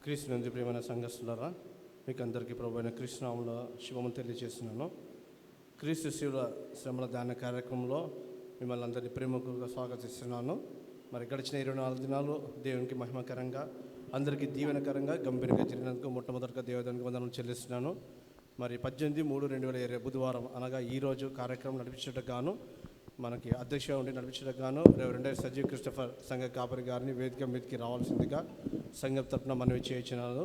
క్రీస్తునందు ప్రియమైన సంఘస్థులారా, మీకు అందరికీ ప్రభువైన కృష్ణనామములో శుభములు తెలియజేస్తున్నాను. క్రీస్తు శివుల శ్రమల ధ్యాన కార్యక్రమంలో మిమ్మల్ని అందరినీ ప్రేమకుగా స్వాగతిస్తున్నాను. మరి గడిచిన 24 దినాలు దేవునికి మహిమకరంగా, అందరికీ దీవెనకరంగా గంభీరంగా జరిగినందుకు మొట్టమొదటిగా దేవునికి వందనాలు చెల్లిస్తున్నాను. మరి 18/3/2020 బుధవారం అనగా ఈరోజు కార్యక్రమం నడిపించడానికి గాను, మనకి అధ్యక్షుగా ఉండి నడిపించడానికి గాను రెవరెండ్ సజీవ్ క్రిస్టఫర్ సంఘ కాపరి గారిని వేదిక మీదకి రావాల్సిందిగా సంఘం తరపున మనవి చేయించినాను.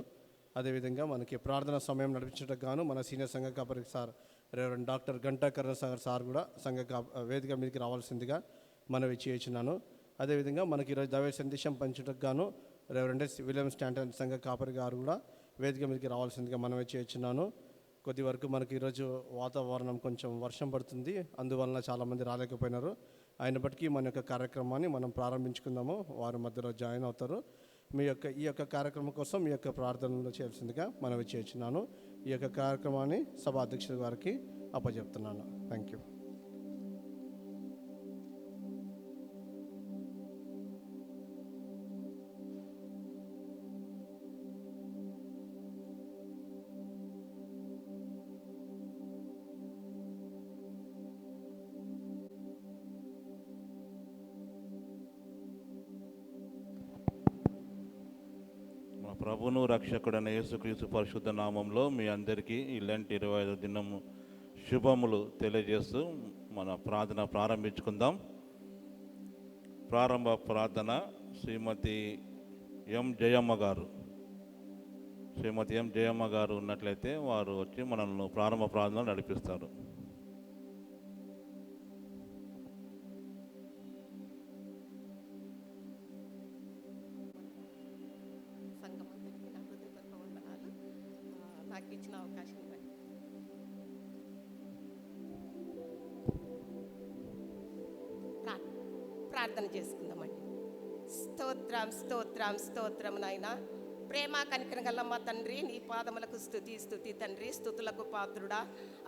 అదేవిధంగా మనకి ప్రార్థన సమయం నడిపించడానికి గాను మన సీనియర్ సంఘ కాపరి సార్ రెవరెండ్ డాక్టర్ గంటాకరణ సార్ కూడా వేదిక మీదకి రావాల్సిందిగా మనవి చేయించినాను. అదేవిధంగా మనకి ఈరోజు దైవ సందేశం పంచడానికి గాను రెవరెండ్ విలియం స్టాంటన్ సంఘ కాపరి గారు కూడా వేదిక మీదకి రావాల్సిందిగా మనవి చేయించినాను. కొద్ది వరకు మనకి ఈరోజు వాతావరణం కొంచెం వర్షం పడుతుంది, అందువలన చాలామంది రాలేకపోయినారు. అయినప్పటికీ మన యొక్క కార్యక్రమాన్ని మనం ప్రారంభించుకుందాము. వారి మధ్యలో జాయిన్ అవుతారు. ఈ యొక్క కార్యక్రమం కోసం మీ యొక్క ప్రార్థనలు చేయాల్సిందిగా మనవి చేయించున్నాను. ఈ యొక్క కార్యక్రమాన్ని సభా అధ్యక్షుల గారికి అప్పచెప్తున్నాను. Thank you. ప్రభును రక్షకుడైన యేసుక్రీస్తు పరిశుద్ధ నామంలో మీ అందరికీ ఇలాంటి 25వ దినము శుభములు తెలియజేస్తూ మన ప్రార్థన ప్రారంభించుకుందాం. ప్రారంభ ప్రార్థన శ్రీమతి ఎం జయమ్మ గారు ఉన్నట్లయితే వారు వచ్చి మనల్ని ప్రారంభ ప్రార్థన నడిపిస్తారు. నాకు ఇచ్చిన అవకాశం బట్టి ప్రార్థన చేసుకుందామండి. స్తోత్రం నాయన, ప్రేమ కనికరం గల మా తండ్రి, నీ పాదములకు స్తుతి తండ్రి. స్తుతులకు పాత్రుడా,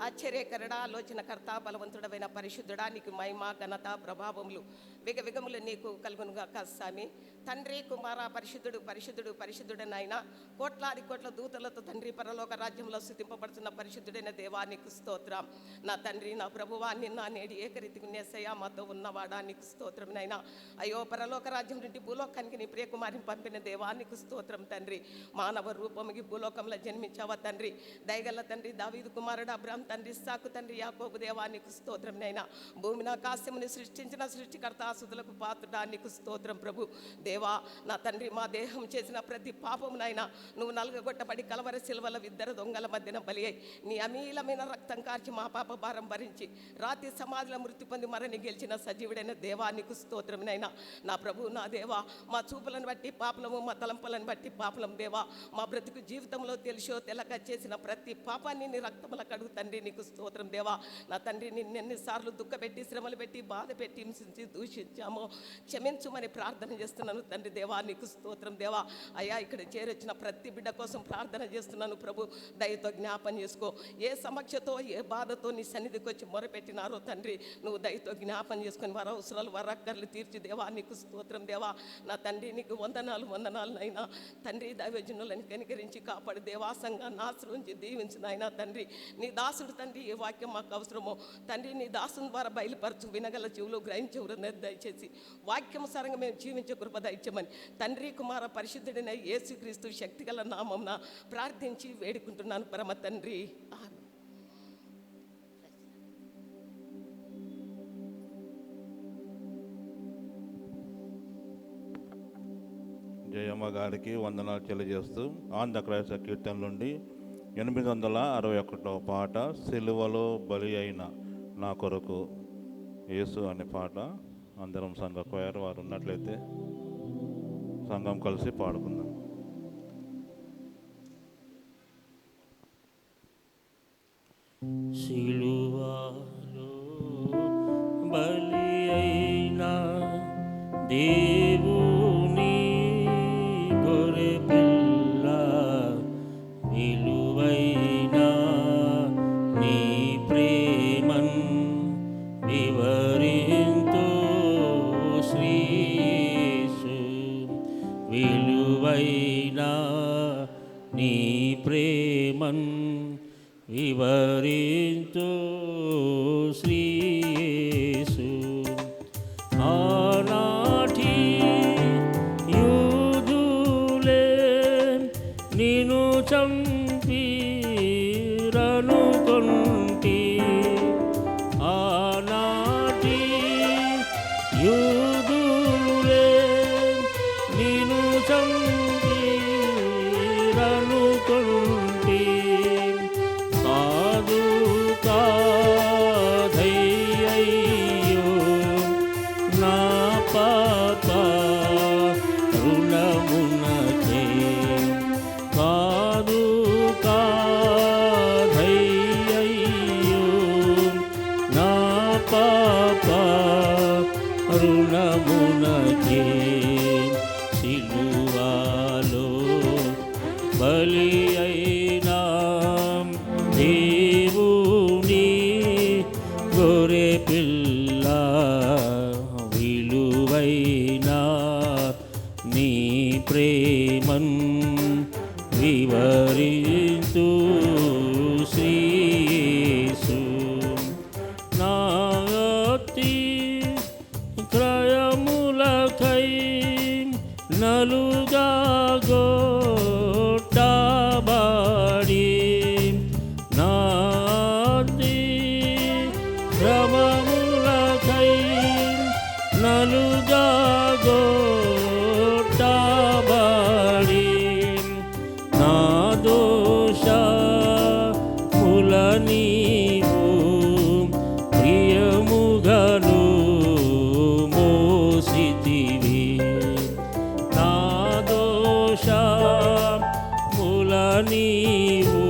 ఆశ్చర్యకరుడా, ఆలోచనకర్త, బలవంతుడమైన పరిశుద్ధుడా, నీకు మహిమ ఘనత ప్రభావములు విగవిగములు నీకు కలుగునుగా స్వామి. తండ్రి కుమార పరిశుద్ధుడనైన కోట్లాది కోట్ల దూతలతో తండ్రి పరలోక రాజ్యంలో స్తుతింపబడుతున్న పరిశుద్ధుడైన దేవా నీకు స్తోత్రం. నా తండ్రి, నా ప్రభువా, నిన్న నేడు ఏకరీతికి నేసయ్యా మాతో ఉన్నవాడా నీకు స్తోత్రమునైనా. అయ్యో పరలోక రాజ్యం నుండి భూలోకానికి నీ ప్రియకుమారిని పంపిన దేవా నీకు స్తోత్రం తండ్రి. మానవ రూపముకి భూలోకంలో జన్మించావా తండ్రి, దయగల తండ్రి, దావీదు కుమారుడు అబ్రహాం తండ్రి, ఇస్సాకు తండ్రి, యాకోబు దేవా నీకు స్తోత్రమునైనా. భూమిని ఆకాశముని సృష్టించిన సృష్టికర్త సుతులకు పాత్రుడా నీకు స్తోత్రం ప్రభు. దేవా నా తండ్రి, మా దేహం చేసిన ప్రతి పాపమునైనా నువ్వు నలుగగొట్టబడి కలవర సిలువల ఇద్దరు దొంగల మధ్యన బలి అయి నీ అమీలమైన రక్తం కార్చి మా పాప భారం భరించి రాతి సమాధిలో మృతి పొంది మరణి గెలిచిన సజీవుడైన దేవా నీకు స్తోత్రమునైనా. నా ప్రభు, నా దేవా, మా చూపులను బట్టి పాపలము, మా తలంపులను బట్టి పాపలం దేవా, మా బ్రతుకు జీవితంలో తెలుసో తెలక చేసిన ప్రతి పాపాన్ని నీ రక్తముల కడుగు తండ్రి నీకు స్తోత్రం దేవా. నా తండ్రి, నిన్ను ఎన్నిసార్లు దుఃఖపెట్టి శ్రమలు పెట్టి బాధ పెట్టి హింసించి దూషించామో క్షమించుమని ప్రార్థన చేస్తున్నాను తండ్రి దేవా నీకు స్తోత్రం దేవా. అయ్యా, ఇక్కడ చేరొచ్చిన ప్రతి బిడ్డ కోసం ప్రార్థన చేస్తున్నాను ప్రభు. దయతో జ్ఞాపం చేసుకో. ఏ సమక్షతో ఏ బాధతో నీ సన్నిధికి వచ్చి మొరపెట్టినారో తండ్రి, నువ్వు దయతో జ్ఞాపం చేసుకొని వారి అవసరాలు వరక్కర్లు తీర్చి దేవా నీకు స్తోత్రం దేవా. నా తండ్రి, నీకు వందనాలు అయినా తండ్రి. దైవజనులను కనికరించి కాపాడు దేవా. సంఘాన్ని ఆశ్రయించి దీవించిన అయినా తండ్రి, నీ దాసుడు తండ్రి ఏ వాక్యం మాకు అవసరమో తండ్రి నీ దాసుని ద్వారా బయలుపరచు. వినగల చెవులు గ్రహించేవారు దయచేసి వాక్యం సరంగా మేము జీవించే కృప దయచేయమని తండ్రి కుమార పరిశుద్ధుడైన యేసుక్రీస్తు శక్తిగల నామమున ప్రార్థించి వేడుకుంటున్నాను పరమ తండ్రి. జయమ్మ గారికి వందనాలు తెలియజేస్తూ ఆంధ్ర క్రైస్తవ కీర్తన నుండి 861వ పాట సిలువలో బలి అయిన నా కొరకు యేసు అనే పాట అందరం సంఘ క్వైర్ వారు ఉన్నట్లయితే సంఘం కలిసి పాడుకుందాం. సిలువలో బలి అయిన దేవుని గొర్రె పిల్ల, విలువైన నీ ప్రేమన్ వివరింతో శ్రీసు విలువైన నీ ప్రేమన్ వివరించు శ్రీ యేసు. ఆనాటి యూదులే నిన్ను చంపిరనుకొంటి, ఆనాటి యూదులే నిన్ను చంపిరనుకొంటి. కాదు కాదయ్యయ్యో నా పాప రుణమునకే, కాదు కాదయ్యయ్యో నా పాప రుణమునకే. సిలువలో బలి అయినా దేవుని గొర్రె పిల్ల, విలువైన నీ ప్రేమన్ వివరించు శ్రీ యేసు. నా అతి క్రయములకై నలుగా గొట్టబడి, నాది క్రమములకై నలుగా గొట్టబడి, నా దోషముల నీవు ప్రియముగను మోసితివి, నా దోషముల నీవు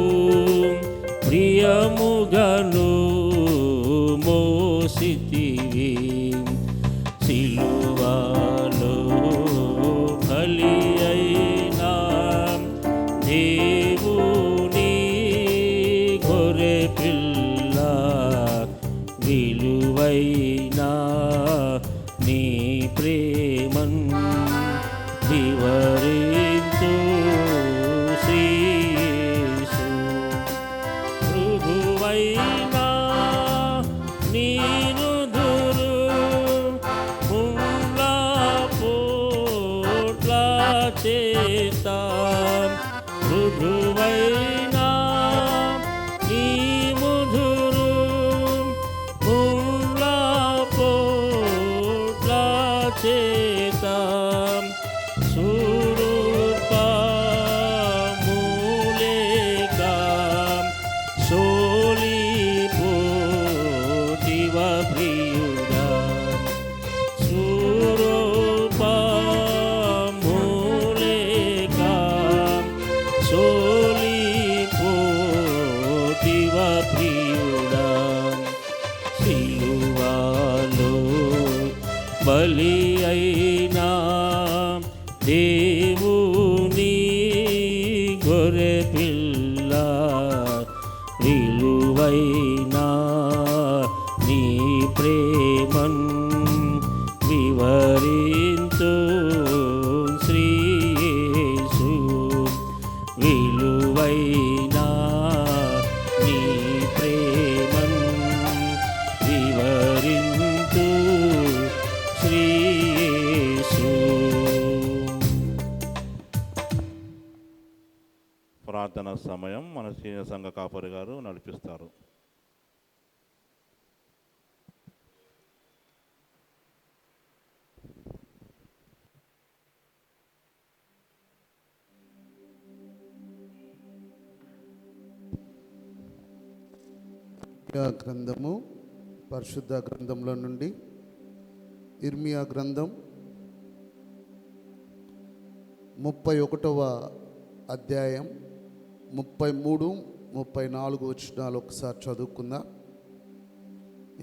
ప్రియముగను మోసితివి. సిలువలో బలి అయినా దేవుని గొర్రె పిల్ల, విలువైన నీ ప్రేమన్ వివరించు శ్రీ యేసు. మృదువైన నీనుదురు ముళ్ళ పోట్ల చేత, మృదువైన నీ ముదురు ముళ్ళ పోట్ల చేత, స్వరూపములేక సోలిపోతివ ప్రియుడా, స్వరూపములేక సోలిపోతివ ప్రియుడా. సిలువలో బలి అయినా దేవుని గొర్రె పిల్ల, విలువైన నీ ప్రేమన్ వివరించు శ్రీ యేసు. విలువైన నీ ప్రేమన్ వివరించు శ్రీ యేసు. ప్రార్థన సమయం మన సీనియర్ సంఘ కాపరి గారు నడిపిస్తారు. గ్రంథము పరిశుద్ధ గ్రంథంలో నుండి ఇర్మియా గ్రంథం 31వ అధ్యాయం 33, 34 వచనాలు ఒకసారి చదువుకుందాం.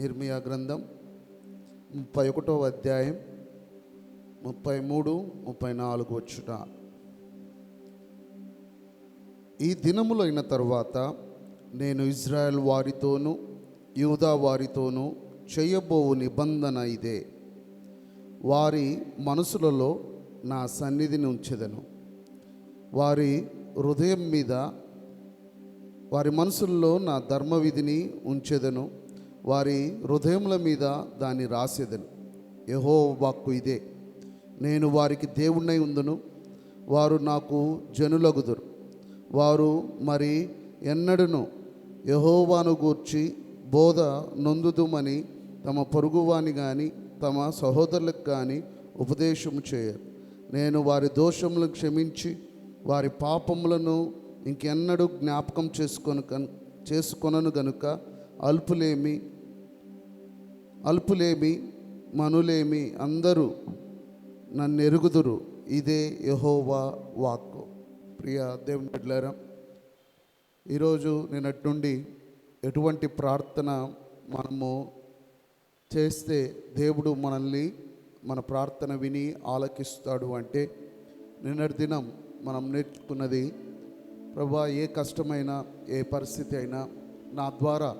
ఇర్మియా గ్రంథం 31వ అధ్యాయం 33, 34 వచనాలు. ఈ దినములైన తరువాత నేను ఇజ్రాయెల్ వారితోనూ యూదా వారితోనూ చేయబోవు నిబంధన ఇదే. వారి మనసులలో నా సన్నిధిని ఉంచెదను. వారి హృదయం మీద, వారి మనసుల్లో నా ధర్మవిధిని ఉంచెదను. వారి హృదయముల మీద దాన్ని రాసేదను. యెహోవా వాక్కు ఇదే. నేను వారికి దేవుణ్ణై ఉందును, వారు నాకు జనులగుదురు. వారు మరి ఎన్నడూను యెహోవాను గూర్చి బోధ నొందుదుమని తమ పొరుగువాని కానీ తమ సహోదరులకు కానీ ఉపదేశము చేయరు. నేను వారి దోషములను క్షమించి వారి పాపములను ఇంకెన్నడూ జ్ఞాపకం చేసుకొనను గనుక అల్పులేమి మనులేమి అందరూ నన్ను ఎరుగుదురు. ఇదే యెహోవా వాక్కు. ప్రియ దేవుని బిడ్డలారా, ఈరోజు నిన్నటి నుండి ఎటువంటి ప్రార్థన మనము చేస్తే దేవుడు మనల్ని మన ప్రార్థన విని ఆలకిస్తాడు అంటే, నిన్నటి దినం మనం నేర్చుకున్నది, ప్రభువా ఏ కష్టమైనా ఏ పరిస్థితి అయినా నా ద్వారా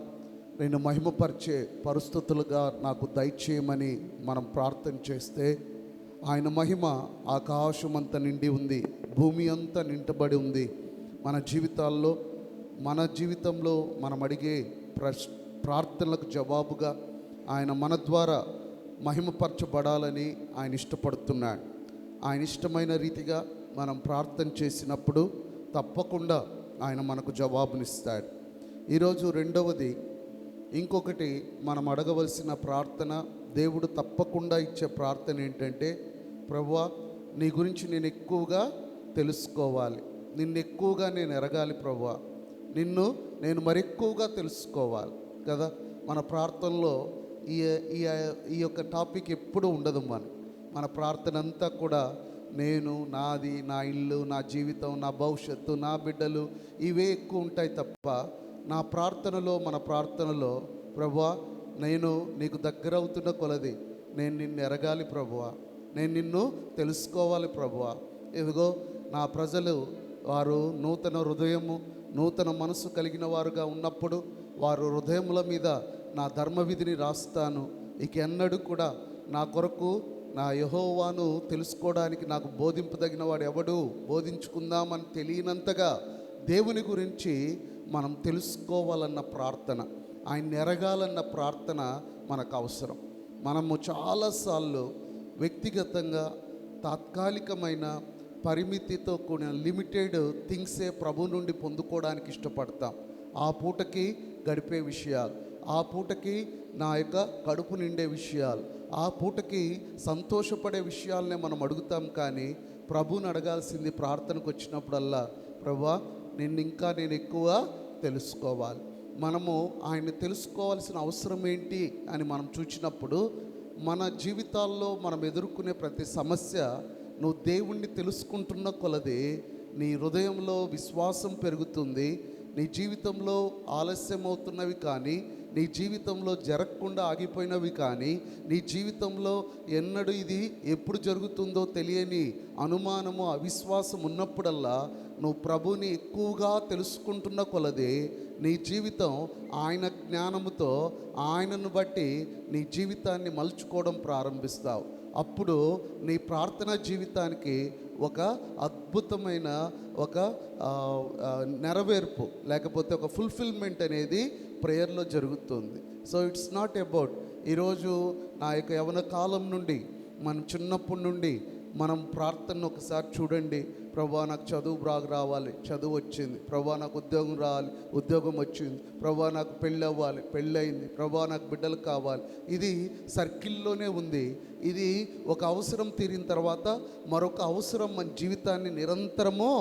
నేను మహిమపరిచే పరిస్థితులుగా నాకు దయచేయమని మనం ప్రార్థన చేస్తే ఆయన మహిమ ఆకాశమంతా నిండి ఉంది, భూమి అంతా నింటబడి ఉంది. మన జీవితంలో మనం అడిగే ప్రార్థనలకు జవాబుగా ఆయన మన ద్వారా మహిమపరచబడాలని ఆయన ఇష్టపడుతున్నాడు. ఆయన ఇష్టమైన రీతిగా మనం ప్రార్థన చేసినప్పుడు తప్పకుండా ఆయన మనకు జవాబునిస్తాడు. ఈరోజు రెండవది, ఇంకొకటి మనం అడగవలసిన ప్రార్థన, దేవుడు తప్పకుండా ఇచ్చే ప్రార్థన ఏంటంటే, ప్రభువా నీ గురించి నేను ఎక్కువగా తెలుసుకోవాలి, నిన్ను ఎక్కువగా నేను ఎరగాలి ప్రభువా, నిన్ను నేను మరెక్కువగా తెలుసుకోవాలి కదా. మన ప్రార్థనలో ఈ యొక్క టాపిక్ ఎప్పుడు ఉండదు. మన ప్రార్థన అంతా కూడా నేను, నాది, నా ఇల్లు, నా జీవితం, నా భవిష్యత్తు, నా బిడ్డలు, ఇవే ఎక్కువ ఉంటాయి తప్ప మన ప్రార్థనలో ప్రభువా నేను నీకు దగ్గర అవుతున్న కొలది నేను నిన్ను ఎరగాలి ప్రభువా, నేను నిన్ను తెలుసుకోవాలి ప్రభువా. ఇదిగో నా ప్రజలు వారు నూతన హృదయము నూతన మనసు కలిగిన వారుగా ఉన్నప్పుడు వారు హృదయముల మీద నా ధర్మవిధిని రాస్తాను. ఇక ఎన్నడూ కూడా నా కొరకు నా యెహోవాను తెలుసుకోవడానికి నాకు బోధింపదగిన వాడు ఎవడు, బోధించుకుందామని తెలియనంతగా దేవుని గురించి మనం తెలుసుకోవాలన్న ప్రార్థన, ఆయన ఎరగాలన్న ప్రార్థన మనకు అవసరం. మనము చాలాసార్లు వ్యక్తిగతంగా తాత్కాలికమైన పరిమితితో కూడిన లిమిటెడ్ థింగ్సే ప్రభు నుండి పొందుకోవడానికి ఇష్టపడతాం. ఆ పూటకి గడిపే విషయాలు, ఆ పూటకి నా యొక్క కడుపు నిండే విషయాలు, ఆ పూటకి సంతోషపడే విషయాలనే మనం అడుగుతాం. కానీ ప్రభువుని అడగాల్సింది ప్రార్థనకు వచ్చినప్పుడల్లా, ప్రభువా నేను ఎక్కువ తెలుసుకోవాలి. మనము ఆయన్ని తెలుసుకోవాల్సిన అవసరం ఏంటి అని మనం చూసినప్పుడు, మన జీవితాల్లో మనం ఎదుర్కొనే ప్రతి సమస్య నువ్వు దేవుణ్ణి తెలుసుకుంటున్న కొలది నీ హృదయంలో విశ్వాసం పెరుగుతుంది. నీ జీవితంలో ఆలస్యమవుతున్నవి కానీ, నీ జీవితంలో జరగకుండా ఆగిపోయినవి కానీ, నీ జీవితంలో ఇది ఎప్పుడు జరుగుతుందో తెలియని అనుమానము, అవిశ్వాసం ఉన్నప్పుడల్లా నువ్వు ప్రభుని ఎక్కువగా తెలుసుకుంటున్న కొలది నీ జీవితం ఆయన జ్ఞానముతో, ఆయనను బట్టి నీ జీవితాన్ని మలుచుకోవడం ప్రారంభిస్తావు. అప్పుడు నీ ప్రార్థనా జీవితానికి ఒక అద్భుతమైన ఒక నెరవేర్పు, లేకపోతే ఒక ఫుల్ఫిల్మెంట్ అనేది ప్రేయర్లో జరుగుతుంది. సో ఇట్స్ నాట్ అబౌట్ ఈరోజు నా యొక్క యవ్వన కాలం నుండి, మనం చిన్నప్పటి నుండి మనం ప్రార్థన ఒకసారి చూడండి. ప్రభువా నాకు చదువు బాగా రావాలి, చదువు వచ్చింది. ప్రభువా నాకు ఉద్యోగం రావాలి, ఉద్యోగం వచ్చింది. ప్రభువా నాకు పెళ్ళి అవ్వాలి, పెళ్ళి అయింది. ప్రభువా నాకు బిడ్డలు కావాలి. ఇది సర్కిల్లోనే ఉంది. ఇది ఒక అవసరం తీరిన తర్వాత మరొక అవసరం మన జీవితాన్ని నిరంతరము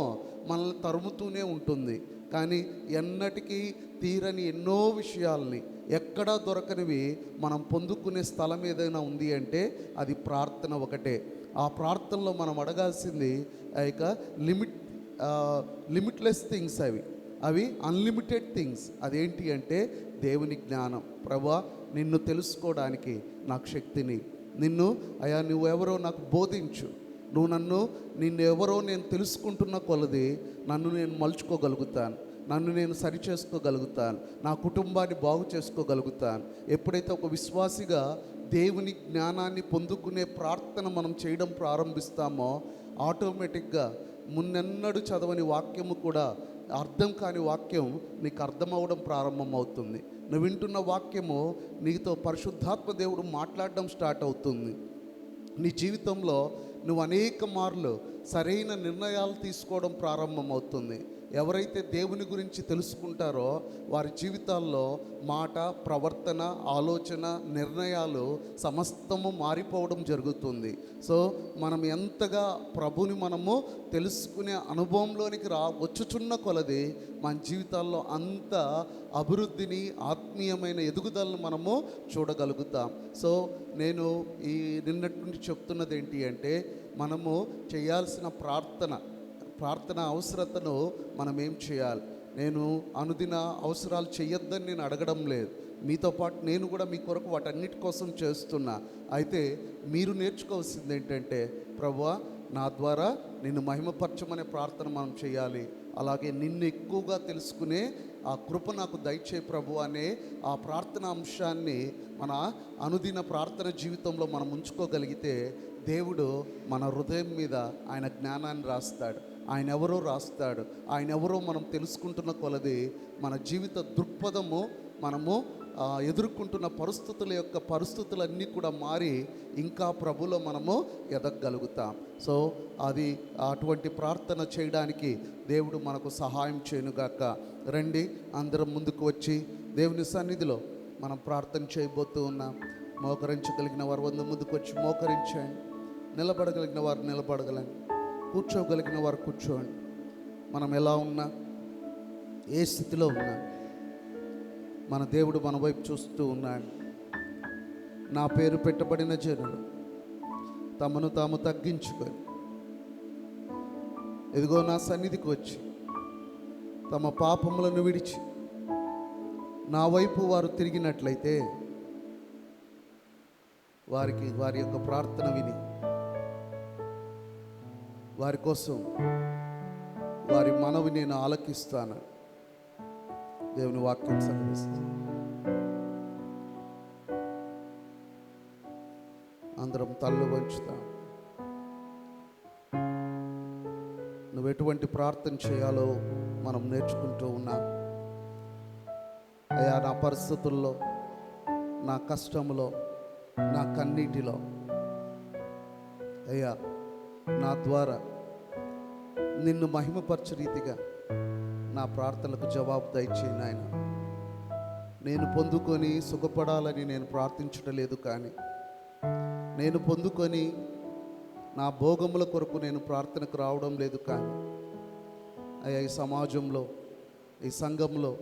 మనల్ని తరుముతూనే ఉంటుంది. కానీ ఎన్నటికీ తీరని ఎన్నో విషయాల్ని, ఎక్కడా దొరకనివి మనం పొందుకునే స్థలం ఏదైనా ఉంది అంటే అది ప్రార్థన ఒకటే. ఆ ప్రార్థనలో మనం అడగాల్సింది ఇక లిమిట్లెస్ థింగ్స్, అవి అన్లిమిటెడ్ థింగ్స్. అదేంటి అంటే దేవుని జ్ఞానం. ప్రభువా నిన్ను తెలుసుకోవడానికి నాకు శక్తిని, అయ్యా నువ్వెవరో నాకు బోధించు. నిన్నెవరో నేను తెలుసుకుంటున్న కొలది నన్ను నేను మలుచుకోగలుగుతాను, నన్ను నేను సరి చేసుకోగలుగుతాను, నా కుటుంబాన్ని బాగు చేసుకోగలుగుతాను. ఎప్పుడైతే ఒక విశ్వాసిగా దేవుని జ్ఞానాన్ని పొందుకునే ప్రార్థన మనం చేయడం ప్రారంభిస్తామో ఆటోమేటిక్గా మున్నెన్నడూ చదవని వాక్యము కూడా, అర్థం కాని వాక్యం నీకు అర్థమవడం ప్రారంభమవుతుంది. నువ్వు వింటున్న వాక్యము నీతో పరిశుద్ధాత్మ దేవుడు మాట్లాడడం స్టార్ట్ అవుతుంది. నీ జీవితంలో నువ్వు అనేక మార్లు సరైన నిర్ణయాలు తీసుకోవడం ప్రారంభమవుతుంది. ఎవరైతే దేవుని గురించి తెలుసుకుంటారో వారి జీవితాల్లో మాట, ప్రవర్తన, ఆలోచన, నిర్ణయాలు సమస్తము మారిపోవడం జరుగుతుంది. సో మనం ఎంతగా ప్రభుని మనము తెలుసుకునే అనుభవంలోనికి వచ్చుచున్న కొలది మన జీవితాల్లో అంత అభివృద్ధిని, ఆత్మీయమైన ఎదుగుదలను మనము చూడగలుగుతాం. సో నేను ఈ నిన్నటి నుండి చెప్తున్నది ఏంటి అంటే, మనము చేయాల్సిన ప్రార్థన అవసరతను మనం ఏం చేయాలి. నేను అనుదిన అవసరాలు చేయొద్దని నేను అడగడం లేదు. మీతో పాటు నేను కూడా మీ కొరకు వాటన్నిటి కోసం చేస్తున్నా. అయితే మీరు నేర్చుకోవాల్సింది ఏంటంటే, ప్రభువా నా ద్వారా నిన్ను మహిమపరచమనే ప్రార్థన మనం చేయాలి. అలాగే నిన్ను ఎక్కువగా తెలుసుకునే ఆ కృప నాకు దయచేయి ప్రభు అనే ఆ ప్రార్థన అంశాన్ని మన అనుదిన ప్రార్థన జీవితంలో మనం ఉంచుకోగలిగితే దేవుడు మన హృదయం మీద ఆయన జ్ఞానాన్ని రాస్తాడు. ఆయన ఎవరో రాస్తాడు. ఆయన ఎవరో మనం తెలుసుకుంటున్న కొలది మన జీవిత దృక్పథము, మనము ఎదుర్కొంటున్న పరిస్థితులన్నీ కూడా మారి ఇంకా ప్రభులో మనము ఎదగలుగుతాం. సో అది అటువంటి ప్రార్థన చేయడానికి దేవుడు మనకు సహాయం చేయనుగాక. రండి అందరం ముందుకు వచ్చి దేవుని సన్నిధిలో మనం ప్రార్థన చేయబోతూ ఉన్నాం. మోకరించగలిగిన వారు ముందుకు వచ్చి మోకరించండి. నిలబడగలిగిన వారు నిలబడగలండి. కూర్చోగలిగిన వారు కూర్చోండి. మనం ఎలా ఉన్నా, ఏ స్థితిలో ఉన్నా, మన దేవుడు మన వైపు చూస్తూ ఉన్నాడు. నా పేరు పెట్టబడిన జనులు తమను తాము తగ్గించుకొని ఇదిగో నా సన్నిధికి వచ్చి తమ పాపములను విడిచి నా వైపు వారు తిరిగినట్లయితే వారి యొక్క ప్రార్థన విని వారి కోసం వారి మనవి నేను ఆలకిస్తాను. దేవుని వాక్యం సెలవిస్తుంది. అందరం తల్లు వంచుతాం. నువ్వు ఎటువంటి ప్రార్థన చేయాలో మనం నేర్చుకుంటూ ఉన్నాం. అయ్యా నా పరిస్థితుల్లో, నా కష్టంలో, నా కన్నీటిలో అయ్యా నా ద్వారా నిన్ను మహిమపరచు రీతిగా నా ప్రార్థనలకు జవాబు దయచేయి నాయన. నేను పొందుకొని సుఖపడాలని నేను ప్రార్థించడం లేదు, కానీ నేను పొందుకొని నా భోగముల కొరకు నేను ప్రార్థనకు రావడం లేదు. కానీ అయ్యా ఈ సమాజంలో, ఈ సంఘంలో,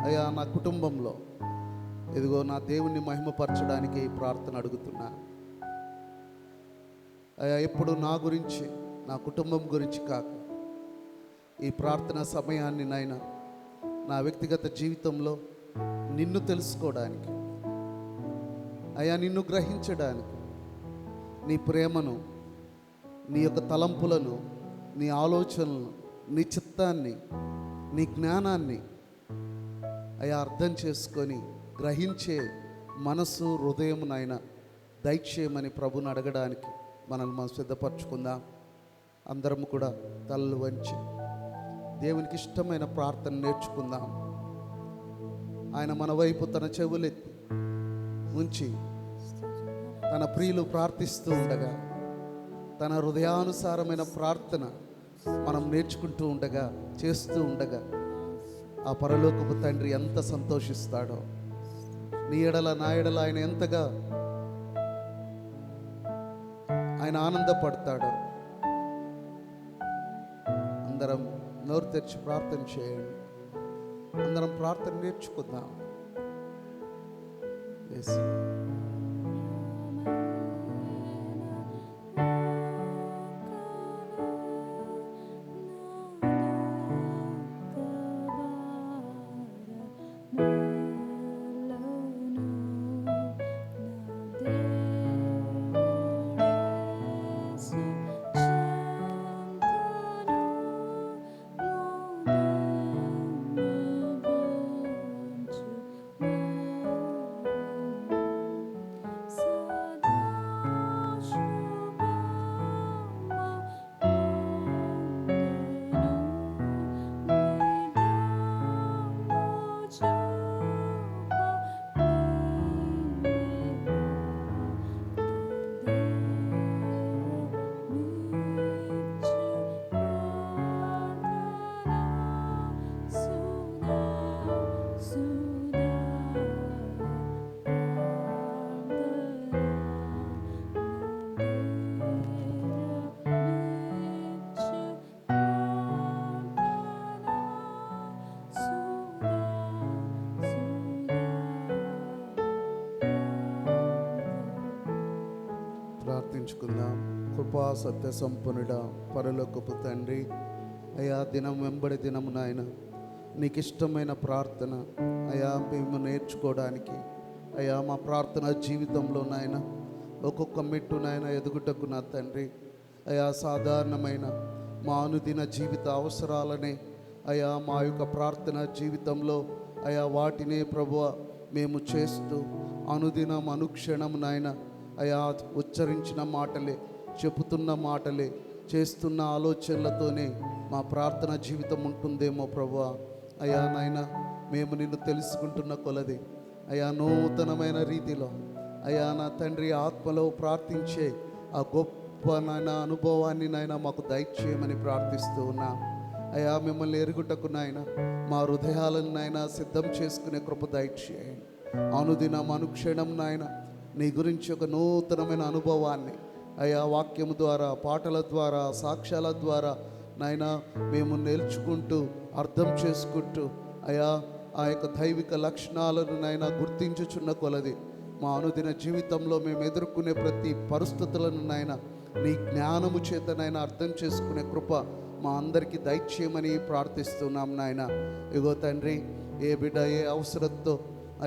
అయ్యా నా కుటుంబంలో ఇదిగో నా దేవుణ్ణి మహిమపరచడానికి ఈ ప్రార్థన అడుగుతున్నా. అయ్యా ఎప్పుడు నా గురించి, నా కుటుంబం గురించి కాక ఈ ప్రార్థన సమయాన్ని నాయన నా వ్యక్తిగత జీవితంలో నిన్ను తెలుసుకోవడానికి, అయ్యా నిన్ను గ్రహించడానికి, నీ ప్రేమను, నీ యొక్క తలంపులను, నీ ఆలోచనలను, నీ చిత్తాన్ని, నీ జ్ఞానాన్ని అయ్యా అర్థం చేసుకొని గ్రహించే మనసు, హృదయం నాయన దయచేయమని ప్రభుని అడగడానికి మనం సిద్ధపరచుకుందాం. అందరం కూడా తలలు వంచి దేవునికి ఇష్టమైన ప్రార్థన నేర్చుకుందాం. ఆయన మన వైపు తన చెవులెత్తి ఉంచి తన ప్రియులు ప్రార్థిస్తూ ఉండగా, తన హృదయానుసారమైన ప్రార్థన మనం నేర్చుకుంటూ ఉండగా, చేస్తూ ఉండగా ఆ పరలోకపు తండ్రి ఎంత సంతోషిస్తాడో, నీ ఎడల నా ఎడల ఆయన ఎంతగా ఆయన ఆనందపడతాడో. అందరం నోరు తెరిచి ప్రార్థన చేయండి. అందరం ప్రార్థన నేర్చుకుందాం. కృపా సత్య సంపన్నుడా పరలోకపు తండ్రి, అయా దినం వెంబడి దినము నాయన నీకు ఇష్టమైన ప్రార్థన అయా మేము నేర్చుకోవడానికి, అయా మా ప్రార్థన జీవితంలో నాయన ఒక్కొక్క మెట్టు నాయన ఎదుగుటకు నా తండ్రి, అయా సాధారణమైన మా అనుదిన జీవిత అవసరాలనే అయా మా యొక్క ప్రార్థన జీవితంలో అయా వాటినే ప్రభువ మేము చేస్తూ అనుదినం అనుక్షణం నాయన అయా ఉచ్చరించిన మాటలే, చెబుతున్న మాటలే, చేస్తున్న ఆలోచనలతోనే మా ప్రార్థన జీవితం ఉంటుందేమో ప్రభువా. అయా నాయన మేము నిన్ను తెలుసుకుంటున్న కొలది అయా నూతనమైన రీతిలో అయా నా తండ్రి ఆత్మలో ప్రార్థించే ఆ గొప్ప నాయన అనుభవాన్ని నాయన మాకు దయచేయమని ప్రార్థిస్తూ ఉన్నా. అయా మిమ్మల్ని ఎరుగుటకు నాయన మా హృదయాలను నాయన సిద్ధం చేసుకునే కృప దయచేయండి. అనుదినం అనుక్షణం నాయన నీ గురించి ఒక నూతనమైన అనుభవాన్ని అయా వాక్యము ద్వారా, పాటల ద్వారా, సాక్ష్యాల ద్వారా నాయన మేము నేర్చుకుంటూ అర్థం చేసుకుంటూ అయా ఆ యొక్క దైవిక లక్షణాలను నాయన గుర్తించుచున్న కొలది మా అనుదిన జీవితంలో మేము ఎదుర్కొనే ప్రతి పరిస్థితులను నాయన నీ జ్ఞానము చేత నాయన అర్థం చేసుకునే కృప మా అందరికీ దయచేయమని ప్రార్థిస్తున్నాం నాయన. ఇగో తండ్రి, ఏ బిడ్డ ఏ అవసరంతో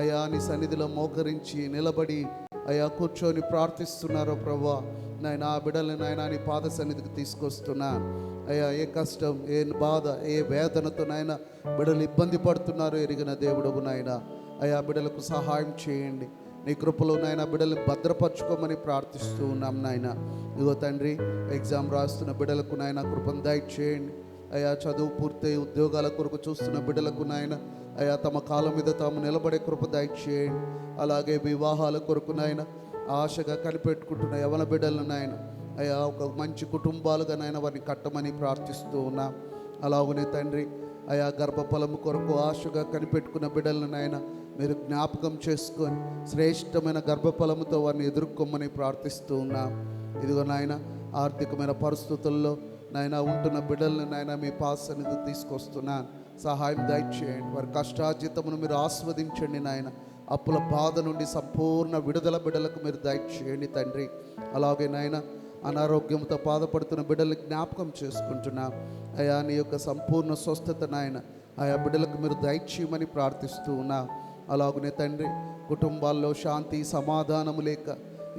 అయా నీ సన్నిధిలో మోకరించి నిలబడి అయా కూర్చొని ప్రార్థిస్తున్నారో ప్రభువా నాయన, ఆ బిడ్డలను నాయన నీ పాద సన్నిధికి తీసుకొస్తున్నా. అయ్యా ఏ కష్టం, ఏ బాధ, ఏ వేదనతో నాయన బిడ్డలు ఇబ్బంది పడుతున్నారో ఎరిగిన దేవుడు నాయన, అయా బిడ్డలకు సహాయం చేయండి. నీ కృపలో నాయన బిడ్డలను భద్రపరచుకోమని ప్రార్థిస్తూ ఉన్నాం నాయన. ఇగో తండ్రి, ఎగ్జామ్ రాస్తున్న బిడ్డలకు నాయన కృపను దయచేయండి. అయా చదువు పూర్తయి ఉద్యోగాల కొరకు చూస్తున్న బిడ్డలకు నాయన అయా తమ కాళ్ళ మీద తాము నిలబడే కృప దయచేయండి. అలాగే వివాహాల కొరకు నాయన ఆశగా కనిపెట్టుకుంటున్న యవన బిడ్డలను నాయన అయా ఒక మంచి కుటుంబాలుగా నాయన వారిని కట్టమని ప్రార్థిస్తూ ఉన్నాం. అలాగనే తండ్రి, అయా గర్భఫలము కొరకు ఆశగా కనిపెట్టుకున్న బిడ్డలను నాయన మీరు జ్ఞాపకం చేసుకొని శ్రేష్టమైన గర్భఫలముతో వారిని ఎదుర్కొమ్మని ప్రార్థిస్తూ ఉన్నాం. ఇదిగో నాయన ఆర్థికమైన పరిస్థితుల్లో నాయన ఉంటున్న బిడ్డలను నాయన మీ పాసనికి తీసుకొస్తున్నాను. సహాయం దయచేయండి. వారి కష్టార్జితమును మీరు ఆస్వాదించండి నాయన. అప్పుల బాధ నుండి సంపూర్ణ విడుదల బిడ్డలకు మీరు దయచేయండి తండ్రి. అలాగే నాయన అనారోగ్యంతో బాధపడుతున్న బిడ్డలు జ్ఞాపకం చేసుకుంటున్నాం. అయా నీ యొక్క సంపూర్ణ స్వస్థత నాయన ఆయా బిడ్డలకు మీరు దయచేయమని ప్రార్థిస్తూ ఉన్నాం. అలాగనే తండ్రి, కుటుంబాల్లో శాంతి సమాధానము లేక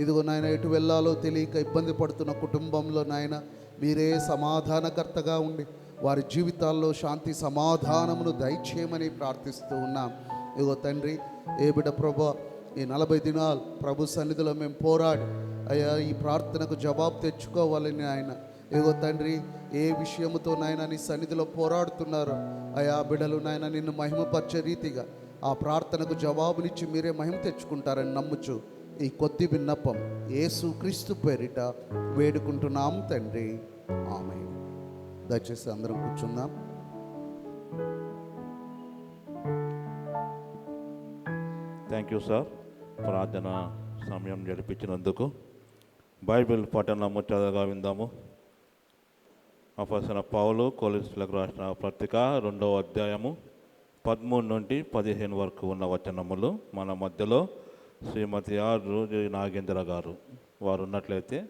ఇదిగో నాయన ఎటు వెళ్ళాలో తెలియక ఇబ్బంది పడుతున్న కుటుంబంలో నాయన మీరే సమాధానకర్తగా ఉండి వారి జీవితాల్లో శాంతి సమాధానమును దయచేయమని ప్రార్థిస్తూ ఉన్నాం. ఇదిగో తండ్రి, ఏ బిడ్డ ప్రభా ఈ 40 దినాలు ప్రభు సన్నిధిలో మేము పోరాడి అయ్యా ఈ ప్రార్థనకు జవాబు తెచ్చుకోవాలని ఆయన ఇదిగో తండ్రి ఏ విషయముతో నాయన నీ సన్నిధిలో పోరాడుతున్నారో అయా బిడ్డలు నాయన నిన్ను మహిమపరిచే రీతిగా ఆ ప్రార్థనకు జవాబునిచ్చి మీరే మహిమ తెచ్చుకుంటారని నమ్ముచు ఈ కొద్ది విన్నపం యేసు క్రీస్తు పేరిట వేడుకుంటున్నాం తండ్రి, ఆమేన్. దయచేసి అందరం కూర్చుందాం. థ్యాంక్ యూ సార్, ప్రార్థన సమయం జరిపించినందుకు. బైబిల్ పఠనము చదవగా విందాము. అపొస్తలుడైన పౌలు కొలస్సీలకు రాసిన పత్రిక 2వ అధ్యాయము 13 నుండి 15 వరకు ఉన్న వచనములు. మన మధ్యలో శ్రీమతి ఆర్ రోజు నాగేంద్ర గారు వారు ఉన్నట్లయితే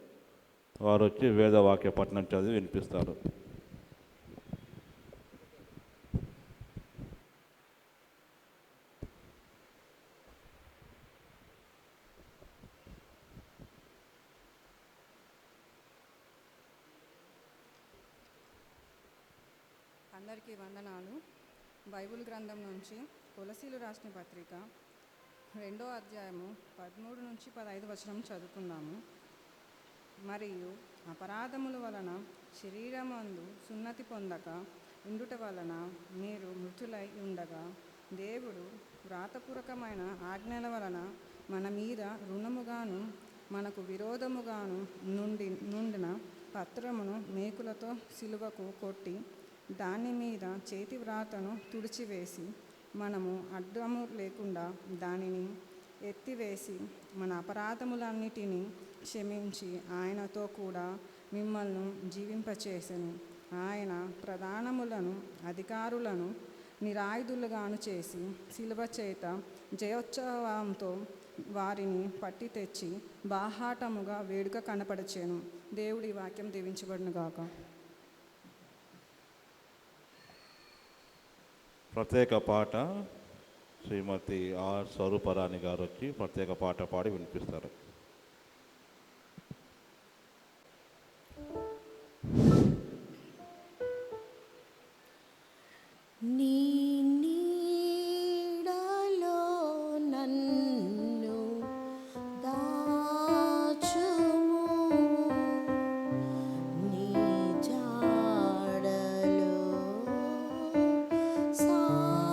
వారు వచ్చి వేదవాక్య పఠనం చదివి వినిపిస్తారు. అందరికీ వందనాలు. బైబిల్ గ్రంథం నుంచి కొలసీలు రాసిన పత్రిక 2వ అధ్యాయము 13 నుంచి 15 వచనం చదువుకుందాము. మరియు అపరాధముల వలన శరీరమందు సున్నతి పొందక ఉండుట వలన మీరు మృతులై ఉండగా దేవుడు వ్రాతపూర్వకమైన ఆజ్ఞల వలన మన మీద రుణముగాను మనకు విరోధముగాను నుండిన పత్రమును మేకులతో సిలువకు కొట్టి దాని మీద చేతి వ్రాతను తుడిచివేసి మనము అడ్డము లేకుండా దానిని ఎత్తివేసి మన అపరాధములన్నిటినీ క్షమించి ఆయనతో కూడా మిమ్మల్ని జీవింపచేసెను. ఆయన ప్రధానములను అధికారులను నిరాయుధులుగాను చేసి శిలువ చేత జయోత్సవంతో వారిని పట్టి తెచ్చి బాహాటముగా వేడుక కనపరచెను. దేవుడి వాక్యం దీవించబడును గాక. ప్రత్యేక పాట శ్రీమతి ఆర్ స్వరూపరాణి గారు వచ్చి ప్రత్యేక పాట పాడి వినిపిస్తారు. నీ నీడలో నన్ను దాచుము, నీ జాడలో సాగిపోదును.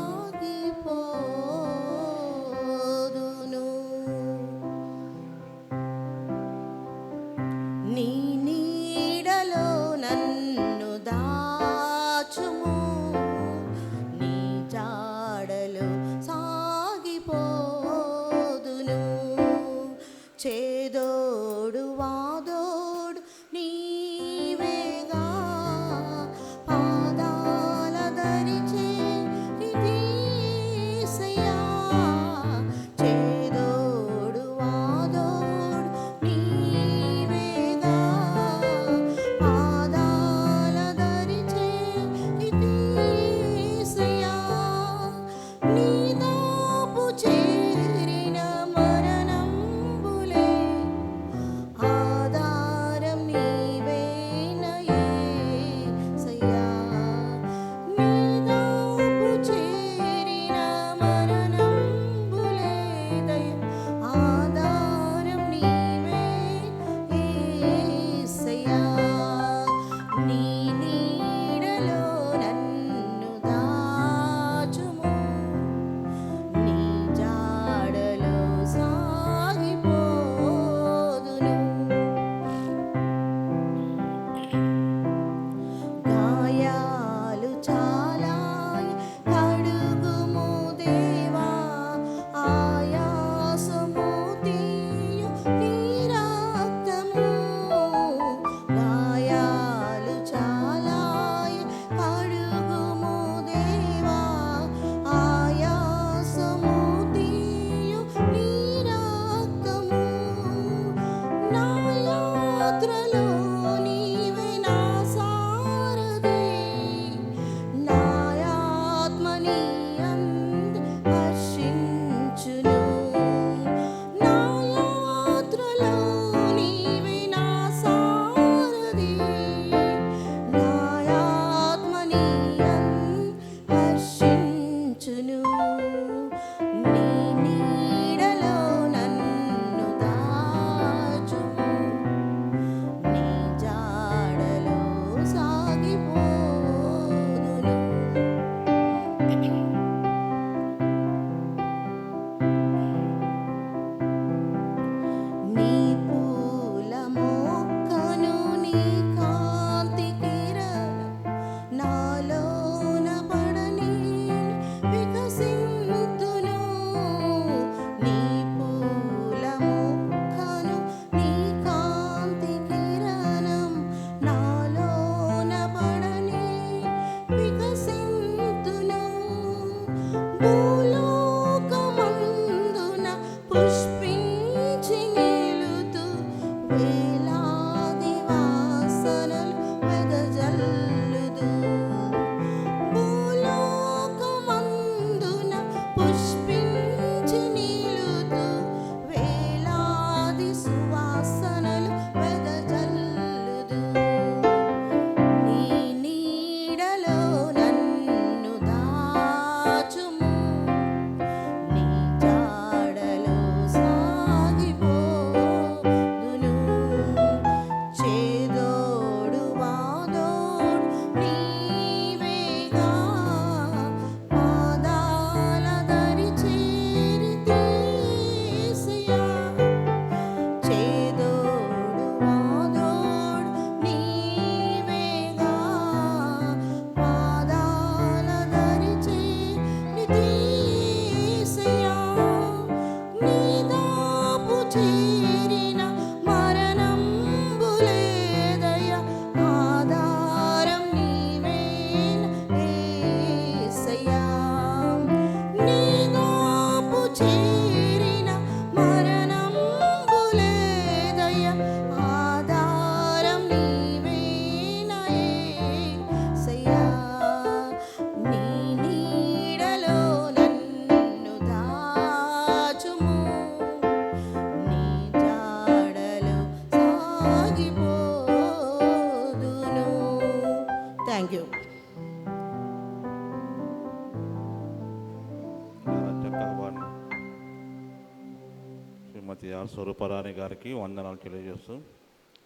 శ్రీమతి ఆర్ స్వరూపరాణి గారికి వందనాలు తెలియజేస్తూ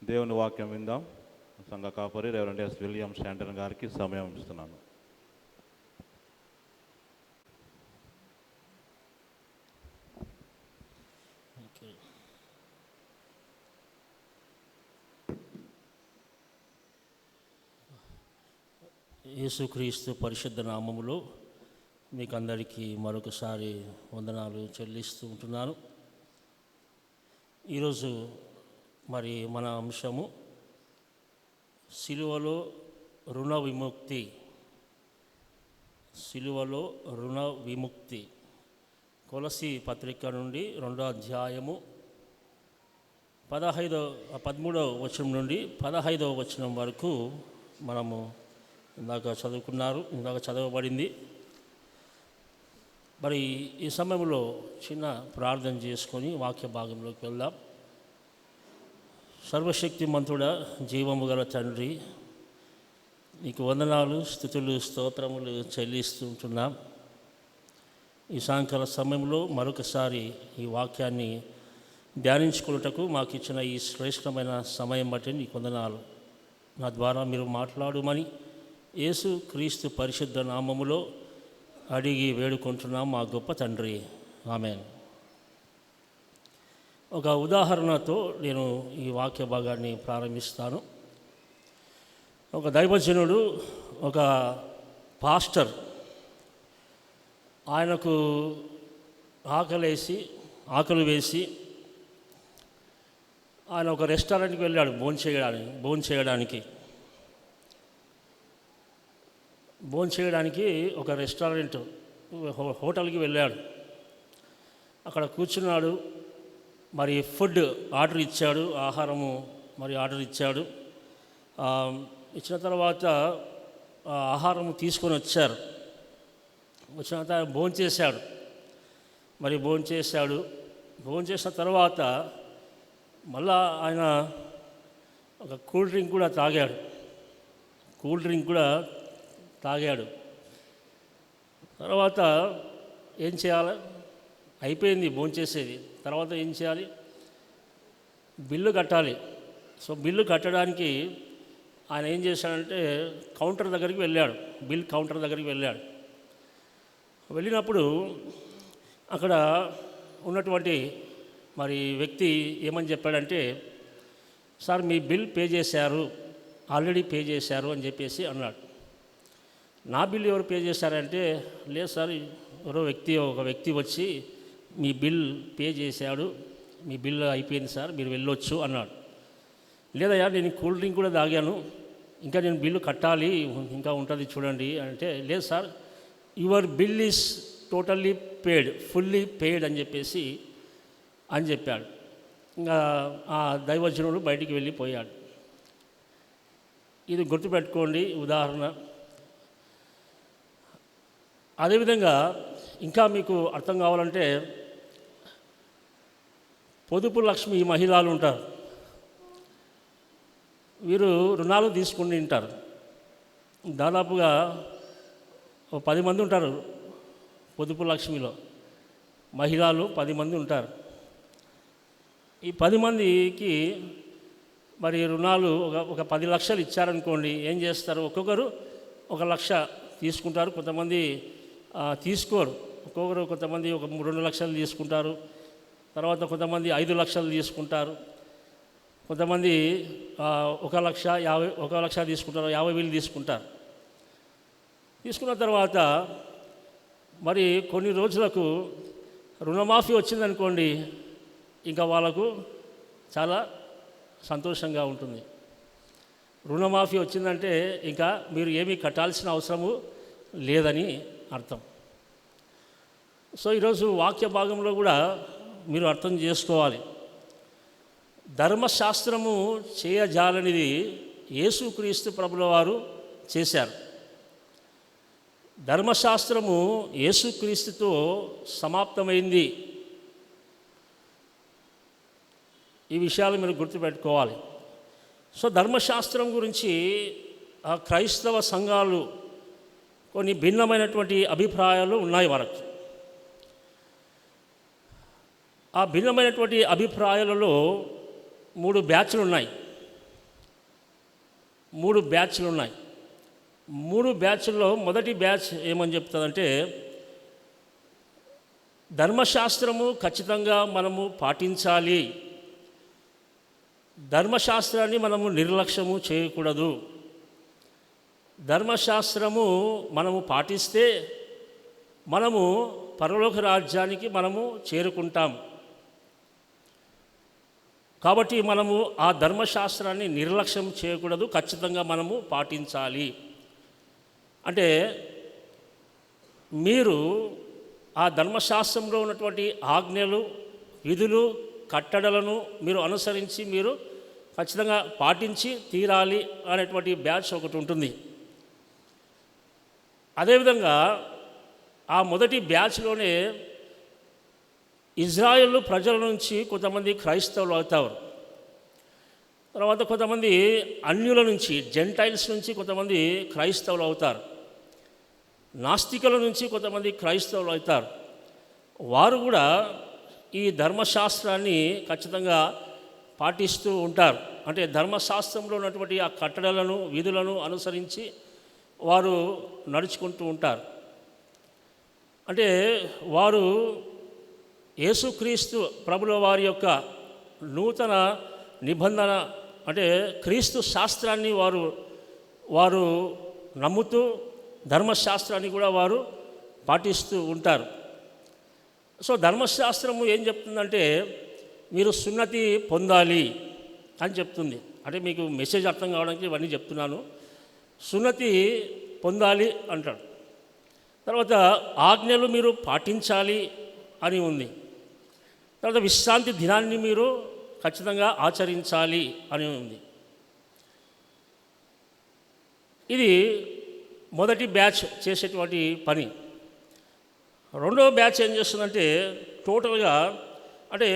దేవుని వాక్యం విందాం. సంఘ కాపరి రెవరెండ్ ఎస్ విలియం శాంటన్ గారికి సమయం ఇస్తున్నాను. యేసుక్రీస్తు పరిశుద్ధ నామములో మీకు అందరికీ మరొకసారి వందనాలు చెల్లిస్తూ ఉంటున్నాను. ఈరోజు మరి మన అంశము సిలువలో రుణ విముక్తి. సిలువలో రుణ విముక్తి. కొలసి పత్రిక నుండి 2వ అధ్యాయము 13వ వచనం నుండి 15వ వచనం వరకు మనము ఇందాక చదవబడింది. మరి ఈ సమయంలో చిన్న ప్రార్థన చేసుకొని వాక్య భాగంలోకి వెళ్దాం. సర్వశక్తిమంతుడా, జీవము గల తండ్రి, నీకు వందనాలు, స్తుతులు, స్తోత్రములు చెల్లిస్తూ ఉంటున్నాం. ఈ సాయంకాల సమయంలో మరొకసారి ఈ వాక్యాన్ని ధ్యానించుకున్నటకు మాకు ఇచ్చిన ఈ శ్రేష్టమైన సమయం బట్టి నీకు వందనాలు. నా ద్వారా మీరు మాట్లాడుమని యేసు క్రీస్తు పరిశుద్ధ నామములో అడిగి వేడుకుంటున్నాం మా గొప్ప తండ్రి. ఆమేన్. ఒక ఉదాహరణతో నేను ఈ వాక్య భాగాన్ని ప్రారంభిస్తాను. ఒక దైవజనుడు, ఒక పాస్టర్, ఆయనకు ఆకలి వేసి ఆయన ఒక రెస్టారెంట్కి వెళ్ళాడు భోంచేయడానికి ఒక రెస్టారెంట్ హోటల్కి వెళ్ళాడు. అక్కడ కూర్చున్నాడు. మరి ఫుడ్ ఆర్డర్ ఇచ్చాడు, ఆహారము మరి ఆర్డర్ ఇచ్చాడు. ఇచ్చిన తర్వాత ఆహారము తీసుకొని వచ్చారు. వచ్చిన తర్వాత భోంచేశాడు. భోంచేసిన తర్వాత మళ్ళా ఆయన ఒక కూల్ డ్రింక్ కూడా తాగాడు. తర్వాత ఏం చేయాలి? అయిపోయింది భోంచేసేది. తర్వాత ఏం చేయాలి? బిల్లు కట్టాలి. సో బిల్లు కట్టడానికి ఆయన ఏం చేశాడంటే బిల్ కౌంటర్ దగ్గరికి వెళ్ళాడు. వెళ్ళినప్పుడు అక్కడ ఉన్నటువంటి మరి వ్యక్తి ఏమని చెప్పాడంటే, సార్ మీ బిల్ ఆల్రెడీ పే చేశారు అని చెప్పేసి అన్నాడు. నా బిల్ ఎవరు పే చేశారంటే, లేదు సార్, ఒక వ్యక్తి వచ్చి మీ బిల్ పే చేశాడు, మీ బిల్ అయిపోయింది సార్, మీరు వెళ్ళొచ్చు అన్నాడు. లేదయ్యా, నేను కూల్ డ్రింక్ కూడా తాగాను, ఇంకా నేను బిల్లు కట్టాలి, ఇంకా ఉంటుంది చూడండి అంటే, లేదు sir, your bill is totally paid, fully పేడ్ అని చెప్పాడు. ఇంకా ఆ దైవజనుడు బయటికి వెళ్ళిపోయాడు. ఇది గుర్తుపెట్టుకోండి ఉదాహరణ. అదేవిధంగా ఇంకా మీకు అర్థం కావాలంటే, పొదుపు లక్ష్మి మహిళలు ఉంటారు. వీరు రుణాలు తీసుకుని ఉంటారు. దాదాపుగా 10 మంది ఉంటారు పొదుపు లక్ష్మిలో. మహిళలు 10 మంది ఉంటారు. ఈ 10 మందికి మరి రుణాలు ఒక 10 లక్షలు ఇచ్చారనుకోండి, ఏం చేస్తారు? ఒక్కొక్కరు 1 లక్ష తీసుకుంటారు. కొంతమంది తీసుకోరు. కొంతమంది 2 లక్షలు తీసుకుంటారు. తర్వాత కొంతమంది 5 లక్షలు తీసుకుంటారు. కొంతమంది 1 లక్ష తీసుకుంటారు, 50,000 తీసుకుంటారు. తీసుకున్న తర్వాత మరి కొన్ని రోజులకు రుణమాఫీ వచ్చిందనుకోండి, ఇంకా వాళ్ళకు చాలా సంతోషంగా ఉంటుంది. రుణమాఫీ వచ్చిందంటే ఇంకా మీరు ఏమీ కట్టాల్సిన అవసరము లేదని అర్థం. సో ఈరోజు వాక్య భాగంలో కూడా మీరు అర్థం చేసుకోవాలి. ధర్మశాస్త్రము చేయజాలనిది యేసుక్రీస్తు ప్రభుల వారు చేశారు. ధర్మశాస్త్రము యేసుక్రీస్తుతో సమాప్తమైంది. ఈ విషయాలు మీరు గుర్తుపెట్టుకోవాలి. సో ధర్మశాస్త్రం గురించి క్రైస్తవ సంఘాలు కొన్ని భిన్నమైనటువంటి అభిప్రాయాలు ఉన్నాయి వారికి. ఆ భిన్నమైనటువంటి అభిప్రాయాలలో 3 బ్యాచ్లు ఉన్నాయి. 3 బ్యాచ్లు ఉన్నాయి. 3 బ్యాచ్ల్లో మొదటి బ్యాచ్ ఏమని చెప్తుందంటే, ధర్మశాస్త్రము ఖచ్చితంగా మనము పాటించాలి, ధర్మశాస్త్రాన్ని మనము నిర్లక్ష్యము చేయకూడదు, ధర్మశాస్త్రము మనము పాటిస్తే మనము పరలోక రాజ్యానికి మనము చేరుకుంటాం. కాబట్టి మనము ఆ ధర్మశాస్త్రాన్ని నిర్లక్ష్యం చేయకూడదు, ఖచ్చితంగా మనము పాటించాలి. అంటే మీరు ఆ ధర్మశాస్త్రంలో ఉన్నటువంటి ఆజ్ఞలు, విధులు, కట్టడలను మీరు అనుసరించి మీరు ఖచ్చితంగా పాటించి తీరాలి అనేటువంటి బ్యాచ్ ఒకటి ఉంటుంది. అదేవిధంగా ఆ మొదటి బ్యాచ్లోనే ఇజ్రాయేలు ప్రజల నుంచి కొంతమంది క్రైస్తవులు అవుతారు. తర్వాత కొంతమంది అన్యుల నుంచి, జెంటైల్స్ నుంచి కొంతమంది క్రైస్తవులు అవుతారు. నాస్తికుల నుంచి కొంతమంది క్రైస్తవులు అవుతారు. వారు కూడా ఈ ధర్మశాస్త్రాన్ని ఖచ్చితంగా పాటిస్తూ ఉంటారు. అంటే ధర్మశాస్త్రంలో ఉన్నటువంటి ఆ కట్టడలను, విధులను అనుసరించి వారు నడుచుకుంటూ ఉంటారు. అంటే వారు యేసుక్రీస్తు ప్రభుల వారి యొక్క నూతన నిబంధన, అంటే క్రీస్తు శాస్త్రాన్ని వారు నమ్ముతూ ధర్మశాస్త్రాన్ని కూడా వారు పాటిస్తూ ఉంటారు. సో ధర్మశాస్త్రము ఏం చెప్తుందంటే, మీరు సున్నతి పొందాలి అని చెప్తుంది. అంటే మీకు మెసేజ్ అర్థం కావడానికి ఇవన్నీ చెప్తున్నాను. సున్నతి పొందాలి అంటాడు. తర్వాత ఆజ్ఞలు మీరు పాటించాలి అని ఉంది. తర్వాత విశ్రాంతి దినాన్ని మీరు ఖచ్చితంగా ఆచరించాలి అని ఉంది. ఇది మొదటి బ్యాచ్ చేసేటువంటి పని. రెండవ బ్యాచ్ ఏం చేస్తుందంటే, టోటల్గా అంటే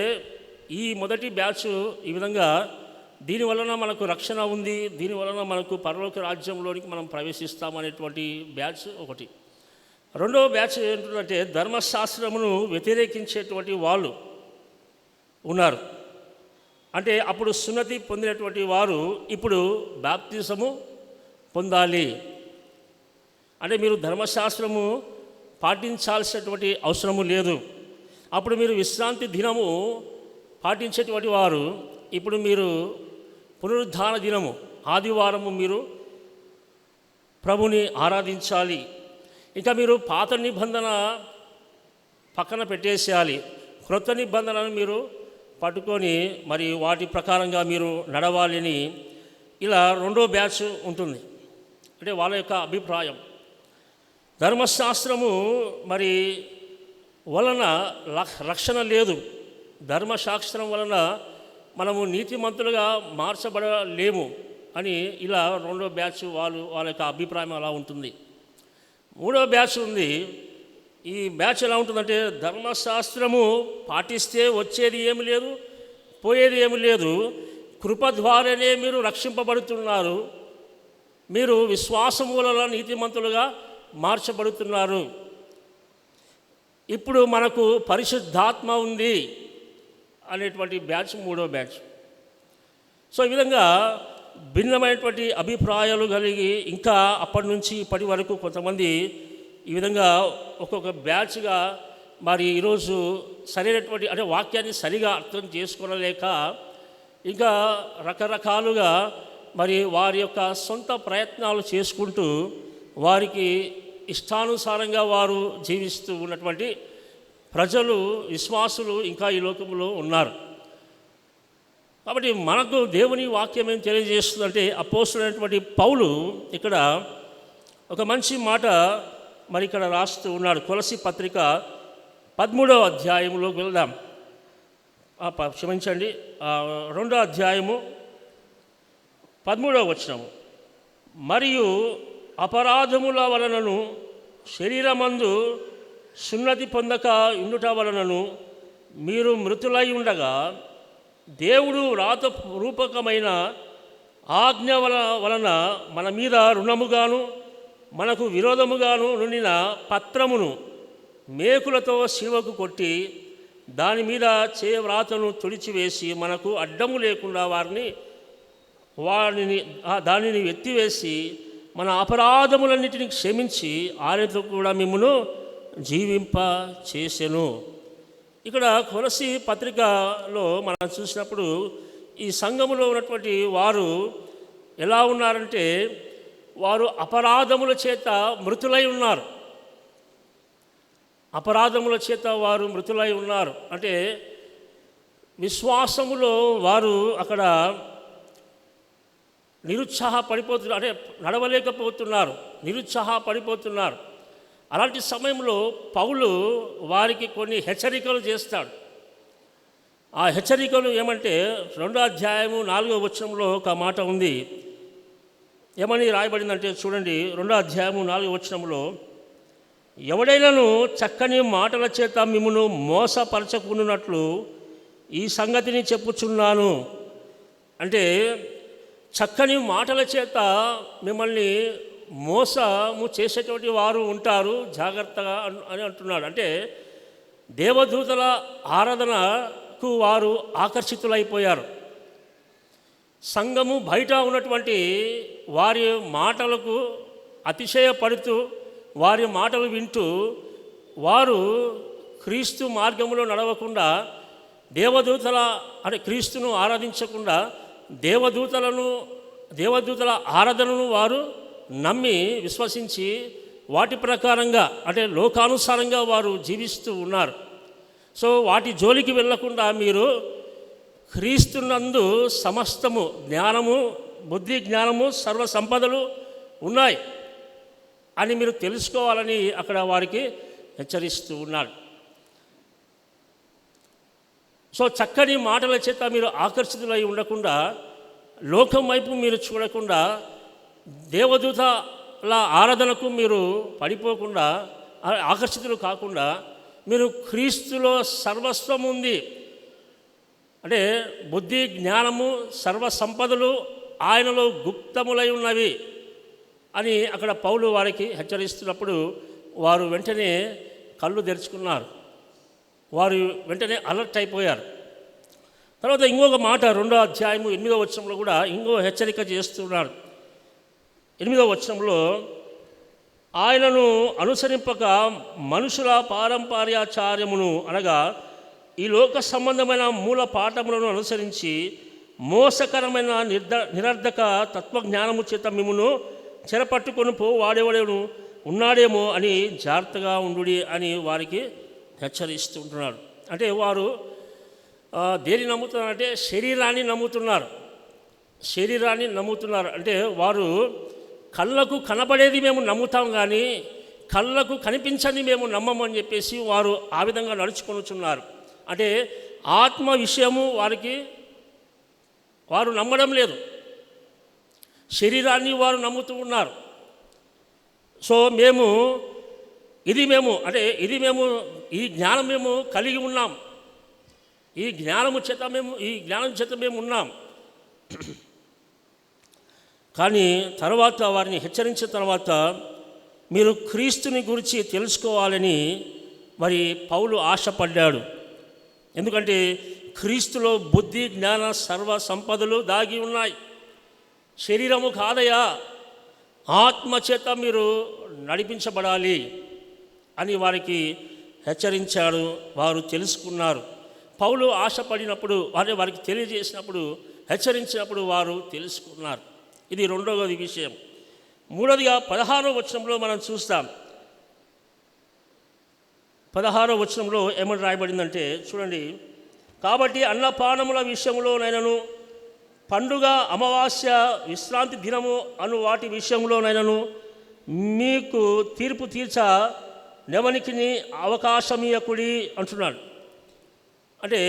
ఈ మొదటి బ్యాచ్ ఈ విధంగా దీనివలన మనకు రక్షణ ఉంది, దీనివలన మనకు పరలోక రాజ్యంలోనికి మనం ప్రవేశిస్తామనేటువంటి బ్యాచ్ ఒకటి. రెండవ బ్యాచ్ ఏంటంటే, ధర్మశాస్త్రమును వ్యతిరేకించేటువంటి వాళ్ళు ఉన్నారు. అంటే అప్పుడు సున్నతి పొందినటువంటి వారు ఇప్పుడు బాప్తిజము పొందాలి. అంటే మీరు ధర్మశాస్త్రము పాటించాల్సినటువంటి అవసరము లేదు. అప్పుడు మీరు విశ్రాంతి దినము పాటించేటువంటి వారు ఇప్పుడు మీరు పునరుద్ధాన దినము, ఆదివారము మీరు ప్రభుని ఆరాధించాలి. ఇంకా మీరు పాత నిబంధన పక్కన పెట్టేసేయాలి, క్రొత్త నిబంధనను మీరు పట్టుకొని మరి వాటి ప్రకారంగా మీరు నడవాలని ఇలా రెండో బ్యాచ్ ఉంటుంది. అంటే వాళ్ళ యొక్క అభిప్రాయం. ధర్మశాస్త్రము మరి వలన రక్షణ లేదు, ధర్మశాస్త్రం వలన మనము నీతిమంతులుగా మార్చబడలేము అని ఇలా రెండో బ్యాచ్ వాళ్ళ యొక్క అభిప్రాయం అలా ఉంటుంది. మూడో బ్యాచ్ ఉంది. ఈ బ్యాచ్ ఎలా ఉంటుందంటే, ధర్మశాస్త్రము పాటిస్తే వచ్చేది ఏమి లేదు, పోయేది ఏమి లేదు, కృప ద్వారానే మీరు రక్షింపబడుతున్నారు, మీరు విశ్వాసం వలన నీతిమంతులుగా మార్చబడుతున్నారు, ఇప్పుడు మనకు పరిశుద్ధాత్మ ఉంది అనేటువంటి బ్యాచ్ మూడో బ్యాచ్. సో ఈ విధంగా భిన్నమైనటువంటి అభిప్రాయాలు కలిగి ఇంకా అప్పటి నుంచి ఇప్పటి వరకు కొంతమంది ఈ విధంగా ఒక్కొక్క బ్యాచ్గా మరి ఈరోజు సరైనటువంటి అంటే వాక్యాన్ని సరిగా అర్థం చేసుకోలేక ఇంకా రకరకాలుగా మరి వారి యొక్క సొంత ప్రయత్నాలు చేసుకుంటూ వారికి ఇష్టానుసారంగా వారు జీవిస్తూ ఉన్నటువంటి ప్రజలు, విశ్వాసులు ఇంకా ఈ లోకంలో ఉన్నారు. కాబట్టి మనకు దేవుని వాక్యం ఏం తెలియజేస్తుందంటే, అపోస్తలుడైనటువంటి పౌలు ఇక్కడ ఒక మంచి మాట మరి ఇక్కడ రాస్తూ ఉన్నాడు. కొలస్సీ పత్రిక 13వ అధ్యాయంలోకి వెళ్దాం. క్షమించండి, 2వ అధ్యాయము 13వ వచనము. మరియు అపరాధముల వలనను శరీరమందు సున్నతి పొందక ఉండుట వలనను మీరు మృతులై ఉండగా దేవుడు రూపకమైన ఆజ్ఞ వలన మన మీద రుణముగాను మనకు విరోధముగాను నుండిన పత్రమును మేకులతో శిలువకు కొట్టి దాని మీద వ్రాతను తుడిచివేసి మనకు అడ్డము లేకుండా దానిని ఎత్తివేసి మన అపరాధములన్నిటిని క్షమించి ఆయనతో కూడా మిమ్మును జీవింప చేసెను. ఇక్కడ కొలస్సీ పత్రికలో మనం చూసినప్పుడు ఈ సంఘములో ఉన్నటువంటి వారు ఎలా ఉన్నారంటే వారు అపరాధముల చేత మృతులై ఉన్నారు. అపరాధముల చేత వారు మృతులై ఉన్నారు అంటే విశ్వాసములో వారు అక్కడ నిరుత్సాహపడిపోతున్నారు, అంటే నడవలేకపోతున్నారు, నిరుత్సాహపడిపోతున్నారు. అలాంటి సమయంలో పౌలు వారికి కొన్ని హెచ్చరికలు చేస్తాడు. ఆ హెచ్చరికలు ఏమంటే 2వ అధ్యాయము 4వ వచనంలో ఒక మాట ఉంది. ఏమని రాయబడిందంటే చూడండి, 2వ అధ్యాయము 4వ వచనంలో, ఎవడైనాను చక్కని మాటల చేత మిమ్మును మోసపరచకున్నట్లు ఈ సంగతిని చెప్పుచున్నాను. అంటే చక్కని మాటల చేత మిమ్మల్ని మోసము చేసేటువంటి వారు ఉంటారు, జాగ్రత్తగా అని అంటున్నాడు. అంటే దేవదూతల ఆరాధనకు వారు ఆకర్షితులైపోయారు. సంఘము బయట ఉన్నటువంటి వారి మాటలకు అతిశయపడుతూ వారి మాటలు వింటూ వారు క్రీస్తు మార్గంలో నడవకుండా క్రీస్తును ఆరాధించకుండా దేవదూతల ఆరాధనను వారు నమ్మి విశ్వసించి వాటి ప్రకారంగా అంటే లోకానుసారంగా వారు జీవిస్తూ ఉన్నారు. సో వాటి జోలికి వెళ్ళకుండా మీరు క్రీస్తునందు సమస్తము జ్ఞానము, బుద్ధి జ్ఞానము, సర్వ సంపదలు ఉన్నాయి అని మీరు తెలుసుకోవాలని అక్కడ వారికి హెచ్చరిస్తూ ఉన్నాడు. సో చక్కని మాటల చేత మీరు ఆకర్షితులై ఉండకుండా, లోకం వైపు మీరు చూడకుండా, దేవదూతల ఆరాధనకు మీరు పడిపోకుండా, ఆకర్షితులు కాకుండా మీరు క్రీస్తులో సర్వస్వం ఉంది అంటే బుద్ధి జ్ఞానము సర్వ సంపదలు ఆయనలో గుప్తములై ఉన్నవి అని అక్కడ పౌలు వారికి హెచ్చరిస్తున్నప్పుడు వారు వెంటనే కళ్ళు తెరుచుకున్నారు, వారు వెంటనే అలర్ట్ అయిపోయారు. తర్వాత ఇంకొక మాట 2వ అధ్యాయము 8వ వచనంలో కూడా ఇంకో హెచ్చరిక చేస్తున్నాడు. 8వ వచనంలో, ఆయనను అనుసరింపక మనుషుల పారంపర్యాచార్యమును అనగా ఈ లోక సంబంధమైన మూల పాఠములను అనుసరించి మోసకరమైన నిరర్ధక తత్వజ్ఞానము చేత మిమ్మును చెరపట్టుకొని వాడేవాడేను ఉన్నాడేమో అని జాగ్రత్తగా ఉండుడి అని వారికి హెచ్చరిస్తుంటున్నాడు. అంటే వారు దేని నమ్ముతున్నారంటే శరీరాన్ని నమ్ముతున్నారు. అంటే వారు కళ్ళకు కనబడేది మేము నమ్ముతాం కానీ కళ్ళకు కనిపించని మేము నమ్మమని చెప్పేసి వారు ఆ విధంగా నడుచుకొనుచున్నారు. అంటే ఆత్మ విషయము వారు నమ్మడం లేదు, శరీరాన్ని వారు నమ్ముతూ ఉన్నారు. సో ఈ జ్ఞానం మేము కలిగి ఉన్నాం, ఈ జ్ఞానం చేత మేము ఉన్నాం. కానీ తర్వాత వారిని హెచ్చరించిన తర్వాత మీరు క్రీస్తుని గురించి తెలుసుకోవాలని మరి పౌలు ఆశపడ్డాడు. ఎందుకంటే క్రీస్తులో బుద్ధి జ్ఞాన సర్వ సంపదలు దాగి ఉన్నాయి. శరీరము కాదయా, ఆత్మ చేత మీరు నడిపించబడాలి అని వారికి హెచ్చరించాడు. వారు తెలుసుకున్నారు. పౌలు ఆశపడినప్పుడు వారికి తెలియజేసినప్పుడు, హెచ్చరించినప్పుడు వారు తెలుసుకున్నారు. ఇది 2వ విషయం. 3వదిగా 16వ వచనంలో మనం చూస్తాం. 16వ వచనంలో ఏమని రాయబడిందంటే చూడండి, కాబట్టి అన్నపానముల విషయంలోనైనను పండుగ, అమావాస్య, విశ్రాంతి దినము అను వాటి విషయంలోనైనను మీకు తీర్పు నెవనికి అవకాశమియకుడి అంటున్నాడు. అంటే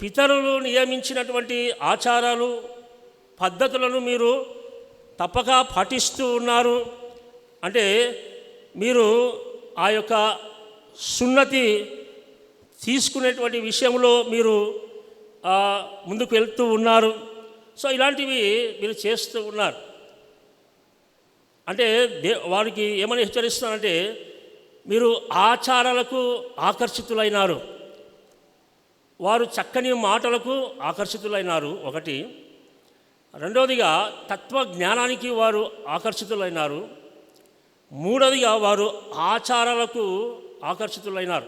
పితరులు నియమించినటువంటి ఆచారాలు, పద్ధతులను మీరు తప్పక పాటిస్తూ ఉన్నారు. అంటే మీరు ఆ యొక్క సున్నతి తీసుకునేటువంటి విషయంలో మీరు ముందుకు వెళ్తూ ఉన్నారు. సో ఇలాంటివి మీరు చేస్తూ ఉన్నారు. అంటే వారికి ఏమని హెచ్చరిస్తున్నారంటే మీరు ఆచారాలకు ఆకర్షితులైనారు, వారు చక్కని మాటలకు ఆకర్షితులైనారు ఒకటి. రెండవదిగా తత్వజ్ఞానానికి వారు ఆకర్షితులైనారు. మూడవదిగా వారు ఆచారాలకు ఆకర్షితులైనారు.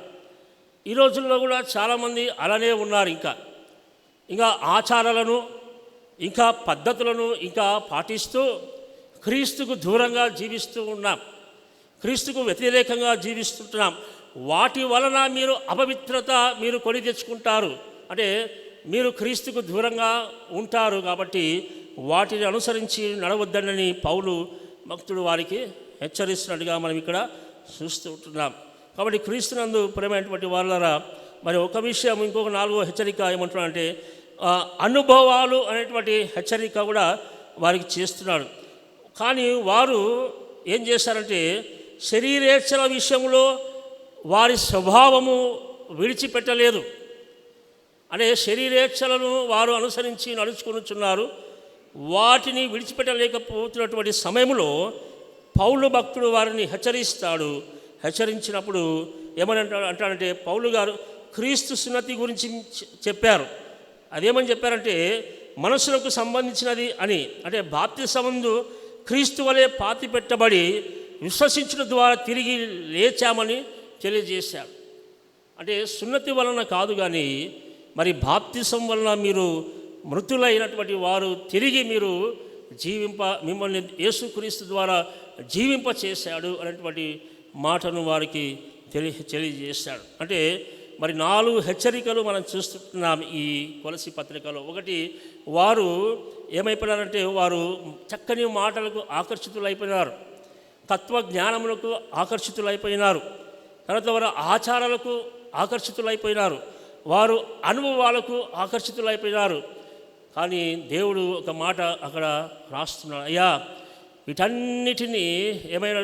ఈ రోజుల్లో కూడా చాలామంది అలానే ఉన్నారు. ఇంకా ఆచారాలను ఇంకా పద్ధతులను ఇంకా పాటిస్తూ క్రీస్తుకు దూరంగా జీవిస్తూ ఉన్నాం, క్రీస్తుకు వ్యతిరేకంగా జీవిస్తుంటున్నాం. వాటి వలన మీరు అపవిత్రత మీరు కొని తెచ్చుకుంటారు. అంటే మీరు క్రీస్తుకు దూరంగా ఉంటారు కాబట్టి వాటిని అనుసరించి నడవద్దనని పౌలు భక్తుడు వారికి హెచ్చరిస్తున్నట్టుగా మనం ఇక్కడ చూస్తూ ఉంటున్నాం. కాబట్టి క్రీస్తునందు ప్రేమైనటువంటి వాళ్ళరా, మరి ఒక విషయం, ఇంకొక 4వ హెచ్చరిక ఏమంటున్నాడంటే అనుభవాలు అనేటువంటి హెచ్చరిక కూడా వారికి చేస్తున్నాడు. కానీ వారు ఏం చేశారంటే శరీరేచ్ఛల విషయంలో వారి స్వభావము విడిచిపెట్టలేదు. అంటే శరీరేచ్ఛలను వారు అనుసరించి నడుచుకొనుచున్నారు. వాటిని విడిచిపెట్టలేకపోతున్నటువంటి సమయంలో పౌలు భక్తుడు వారిని హెచ్చరిస్తాడు. హెచ్చరించినప్పుడు ఏమని అంటాడంటే, పౌలు గారు క్రీస్తు సున్నతి గురించి చెప్పారు. అదేమని చెప్పారంటే మనసులకు సంబంధించినది అని. అంటే బాప్తిసమందు క్రీస్తు వలె పాతి పెట్టబడి విశ్వసించడం ద్వారా తిరిగి లేచామని తెలియజేశాడు. అంటే సున్నతి వలన కాదు, కానీ మరి బాప్తిసం వలన మీరు మృతులైనటువంటి వారు తిరిగి మీరు మిమ్మల్ని యేసుక్రీస్తు ద్వారా జీవింప చేశాడు అనేటువంటి మాటను వారికి తెలియజేశాడు. అంటే మరి 4 హెచ్చరికలు మనం చూస్తున్నాం ఈ కొలసి పత్రికలో. ఒకటి, వారు ఏమైపోయినారంటే వారు చక్కని మాటలకు ఆకర్షితులైపోయినారు, తత్వజ్ఞానములకు ఆకర్షితులైపోయినారు, తర్వాత వారు ఆచారాలకు ఆకర్షితులైపోయినారు, వారు అనుభవాలకు ఆకర్షితులైపోయినారు. కానీ దేవుడు ఒక మాట అక్కడ రాస్తున్నాడు, అయ్యా వీటన్నిటినీ ఏమైనా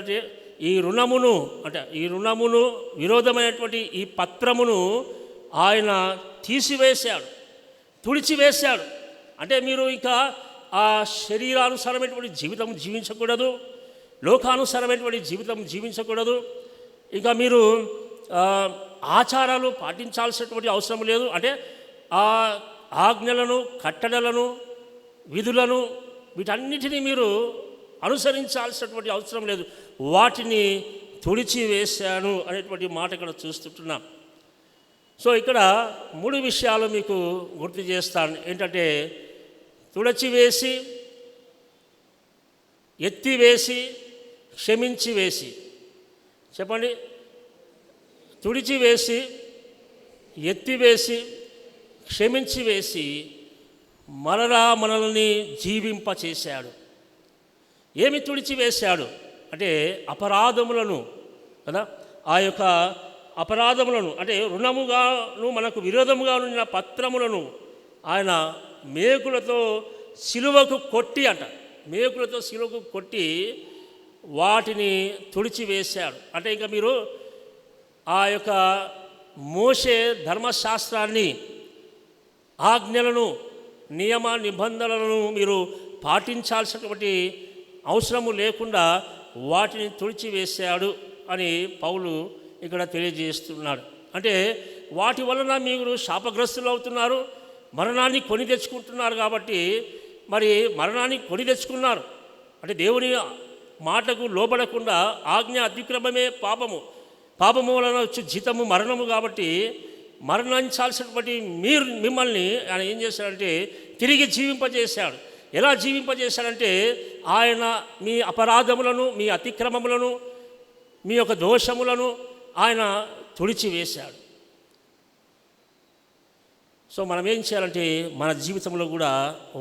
ఈ రుణమును విరోధమైనటువంటి ఈ పత్రమును ఆయన తీసివేశాడు, తుడిచివేశాడు. అంటే మీరు ఇంకా ఆ శరీరానుసారమైనటువంటి జీవితం జీవించకూడదు, లోకానుసారమైనటువంటి జీవితం జీవించకూడదు. ఇంకా మీరు ఆచారాలు పాటించాల్సినటువంటి అవసరం లేదు. అంటే ఆ ఆజ్ఞలను, కట్టడలను, విధులను వీటన్నిటినీ మీరు అనుసరించాల్సినటువంటి అవసరం లేదు, వాటిని తుడిచివేశాను అనేటువంటి మాట ఇక్కడ చూస్తుంటున్నాం. సో ఇక్కడ 3 విషయాలు మీకు గుర్తు చేస్తాను. ఏంటంటే తుడిచివేసి, ఎత్తివేసి, క్షమించి వేసి. చెప్పండి. తుడిచివేసి, ఎత్తివేసి, క్షమించి వేసి మరలా మనల్ని జీవింపచేశాడు. ఏమి తుడిచివేశాడు అంటే అపరాధములను కదా, ఆ యొక్క అపరాధములను అంటే రుణముగాను మనకు విరోధముగా ఉన్న పత్రములను ఆయన మేకులతో సిలువకు కొట్టి మేకులతో సిలువకు కొట్టి వాటిని తుడిచివేశాడు. అంటే ఇంకా మీరు ఆ యొక్క మోషే ధర్మశాస్త్రాన్ని, ఆజ్ఞలను, నియమ నిబంధనలను మీరు పాటించాల్సినటువంటి అవసరము లేకుండా వాటిని తుడిచివేశాడు అని పౌలు ఇక్కడ తెలియజేస్తున్నాడు. అంటే వాటి వలన మీరు శాపగ్రస్తులు అవుతున్నారు, మరణాన్ని కొని తెచ్చుకుంటున్నారు. కాబట్టి మరి మరణాన్ని కొని తెచ్చుకున్నారు అంటే దేవుని మాటకు లోబడకుండా ఆజ్ఞ అతిక్రమమే పాపము వలన వచ్చి జీతము మరణము. కాబట్టి మరణించాల్సినటువంటి మిమ్మల్ని ఆయన ఏం చేశాడంటే తిరిగి జీవింపజేశాడు. ఎలా జీవింపజేశాడంటే ఆయన మీ అపరాధములను, మీ అతిక్రమములను, మీ యొక్క దోషములను ఆయన తుడిచివేశాడు. సో మనం ఏం చేయాలంటే మన జీవితంలో కూడా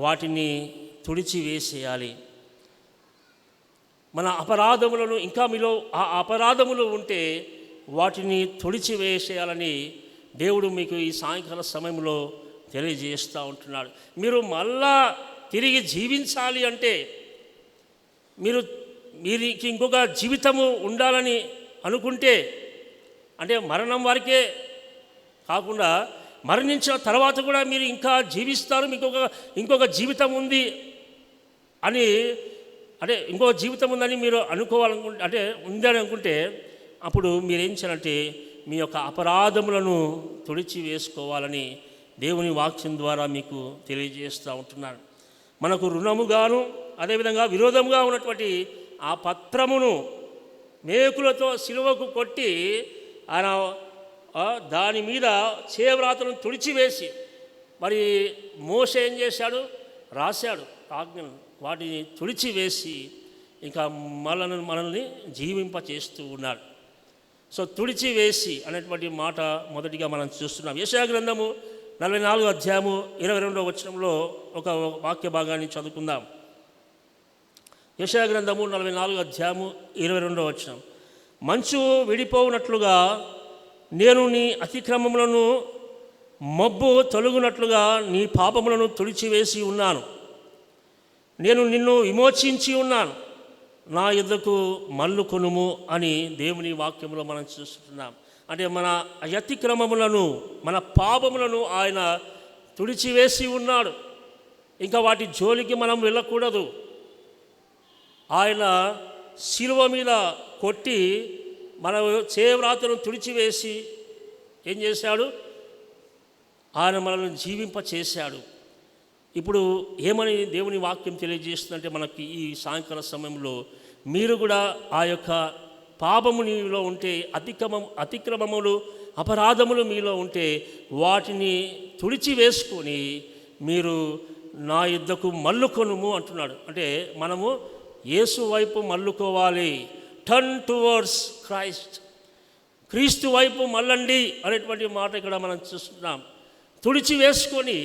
వాటిని తుడిచివేసేయాలి. మన అపరాధములను, ఇంకా మీలో ఆ అపరాధములు ఉంటే వాటిని తుడిచివేసేయాలని దేవుడు మీకు ఈ సాయంకాల సమయంలో తెలియజేస్తూ ఉంటున్నాడు. మీరు మళ్ళా తిరిగి జీవించాలి అంటే, మీరు ఇంకొక జీవితము ఉండాలని అనుకుంటే, అంటే మరణం వరకే కాకుండా మరణించిన తర్వాత కూడా మీరు ఇంకా జీవిస్తారు, మీకు ఇంకొక జీవితం ఉంది అని, అంటే ఇంకొక జీవితం ఉందని మీరు అనుకోవాలనుకుంటే, అంటే ఉందని అనుకుంటే, అప్పుడు మీరేం చేయాలంటే మీ యొక్క అపరాధములను తుడిచి వేసుకోవాలని దేవుని వాక్యం ద్వారా మీకు తెలియజేస్తూ ఉంటున్నాను. మనకు రుణముగాను అదేవిధంగా విరోధముగా ఉన్నటువంటి ఆ పత్రమును మేకులతో సిలువకు కొట్టి ఆయన దాని మీద చేవ్రాతను తుడిచివేసి మరి మోషే ఏం చేశాడు, రాశాడు ఆజ్ఞను, వాటిని తుడిచివేసి ఇంకా మనల్ని జీవింపచేస్తూ ఉన్నాడు. సో తుడిచివేసి అనేటువంటి మాట మొదటిగా మనం చూస్తున్నాం. యెషయా గ్రంథము 44 అధ్యాయము 22వ వచనంలో ఒక వాక్య భాగాన్ని చదువుకుందాం. యెషయా గ్రంథము 44 అధ్యాయము 22వ వచనం. మంచు విడిపోవునట్లుగా నేను నీ అతిక్రమములను, మబ్బు తొలగునట్లుగా నీ పాపములను తుడిచివేసి ఉన్నాను. నేను నిన్ను విమోచించి ఉన్నాను, నా యుద్ధకు మల్లు కొనుము అని దేవుని వాక్యంలో మనం చూస్తున్నాం. అంటే మన అతిక్రమములను, మన పాపములను ఆయన తుడిచివేసి ఉన్నాడు. ఇంకా వాటి జోలికి మనం వెళ్ళకూడదు. ఆయన శిలువ మీద కొట్టి మన చేవ్రాతను తుడిచివేసి ఏం చేశాడు, ఆయన మనల్ని జీవింపచేశాడు. ఇప్పుడు ఏమని దేవుని వాక్యం తెలియజేస్తుందంటే మనకి ఈ సాయంకాల సమయంలో మీరు కూడా ఆ యొక్క పాపము మీలో ఉంటే, అతిక్రమములు అపరాధములు మీలో ఉంటే వాటిని తుడిచివేసుకొని మీరు నా యుద్ధకు మల్లుకొనుము అంటున్నాడు. అంటే మనము యేసు వైపు మల్లుకోవాలి. టర్న్ టువర్డ్స్ క్రైస్ట్, క్రీస్తు వైపు మళ్ళండి అనేటువంటి మాట ఇక్కడ మనం చూస్తున్నాం. తుడిచివేసుకొని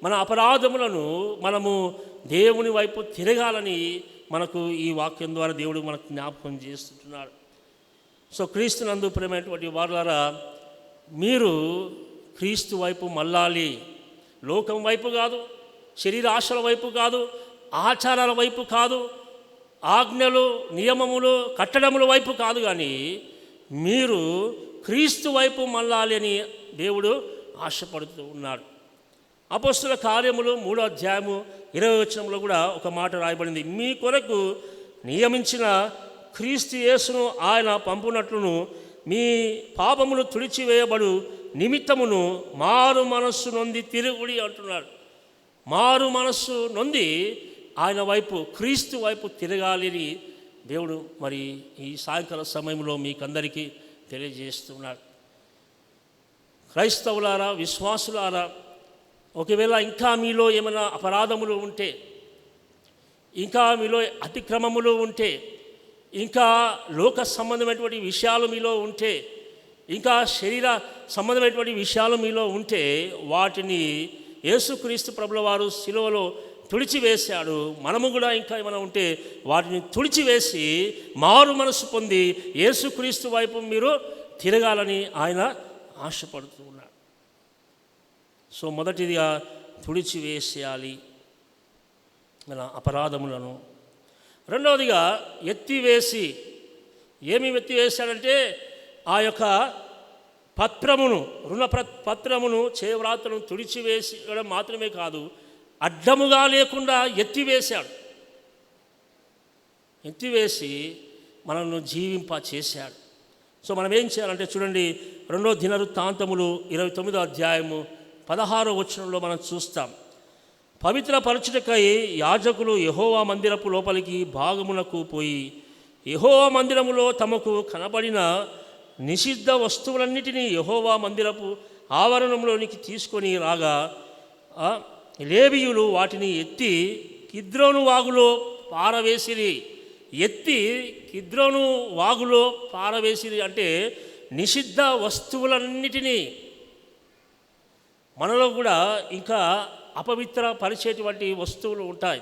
మన అపరాధములను మనము దేవుని వైపు తిరగాలని మనకు ఈ వాక్యం ద్వారా దేవుడు మనకు జ్ఞాపకం చేస్తున్నాడు. సో క్రీస్తునందు ప్రేమైనటువంటి వారులారా, మీరు క్రీస్తు వైపు మళ్ళాలి. లోకం వైపు కాదు, శరీర ఆశల వైపు కాదు, ఆచారాల వైపు కాదు, ఆజ్ఞలు నియమములు కట్టడముల వైపు కాదు, కానీ మీరు క్రీస్తు వైపు మళ్ళాలి అని దేవుడు ఆశపడుతూ ఉన్నాడు. అపొస్తలుల కార్యములు 3వ అధ్యాయము 20వ వచనంలో కూడా ఒక మాట రాయబడింది. మీ కొరకు నియమించిన క్రీస్తు యేసును ఆయన పంపునట్లును మీ పాపములు తుడిచివేయబడు నిమిత్తమును మారు మనస్సు నొంది తిరుగుడి అంటున్నాడు. మారు మనస్సు నొంది ఆయన వైపు, క్రీస్తు వైపు తిరగాలని దేవుడు మరి ఈ సాయంకాల సమయంలో మీకందరికీ తెలియజేస్తున్నాడు. క్రైస్తవులారా, విశ్వాసులారా, ఒకవేళ ఇంకా మీలో ఏమైనా అపరాధములు ఉంటే, ఇంకా మీలో అతిక్రమములు ఉంటే, ఇంకా లోక సంబంధమైనటువంటి విషయాలు మీలో ఉంటే, ఇంకా శరీర సంబంధమైనటువంటి విషయాలు మీలో ఉంటే వాటిని యేసుక్రీస్తు ప్రభుల వారు శిలువలో తుడిచివేశాడు. మనము కూడా ఇంకా ఏమైనా ఉంటే వాటిని తుడిచివేసి మారు మనసు పొంది యేసుక్రీస్తు వైపు మీరు తిరగాలని ఆయన ఆశపడుతూ ఉన్నాడు. సో మొదటిదిగా తుడిచివేసేయాలి మన అపరాధములను. రెండవదిగా ఎత్తివేసి, ఏమి ఎత్తివేశాడంటే ఆ యొక్క పత్రమును, పత్రమును చేవ్రాతను తుడిచివేసడం మాత్రమే కాదు, అడ్డముగా లేకుండా ఎత్తివేశాడు. ఎత్తివేసి మనల్ని జీవింప చేశాడు. సో మనం ఏం చేయాలంటే చూడండి, 2వ దినవృత్తాంతములు 29వ అధ్యాయము 16వ వచనంలో మనం చూస్తాం. పవిత్రపరచుటకై యాజకులు యెహోవా మందిరపు లోపలికి భాగమునకు పోయి యెహోవా మందిరములో తమకు కనబడిన నిషిద్ధ వస్తువులన్నిటినీ యెహోవా మందిరపు ఆవరణంలోనికి తీసుకొని రాగా లేవీయులు వాటిని ఎత్తి కిద్రోను వాగులో పారవేసిరి. ఎత్తి కిద్రోను వాగులో పారవేసిరి అంటే నిషిద్ధ వస్తువులన్నిటినీ. మనలో కూడా ఇంకా అపవిత్ర పరిచేటువంటి వస్తువులు ఉంటాయి.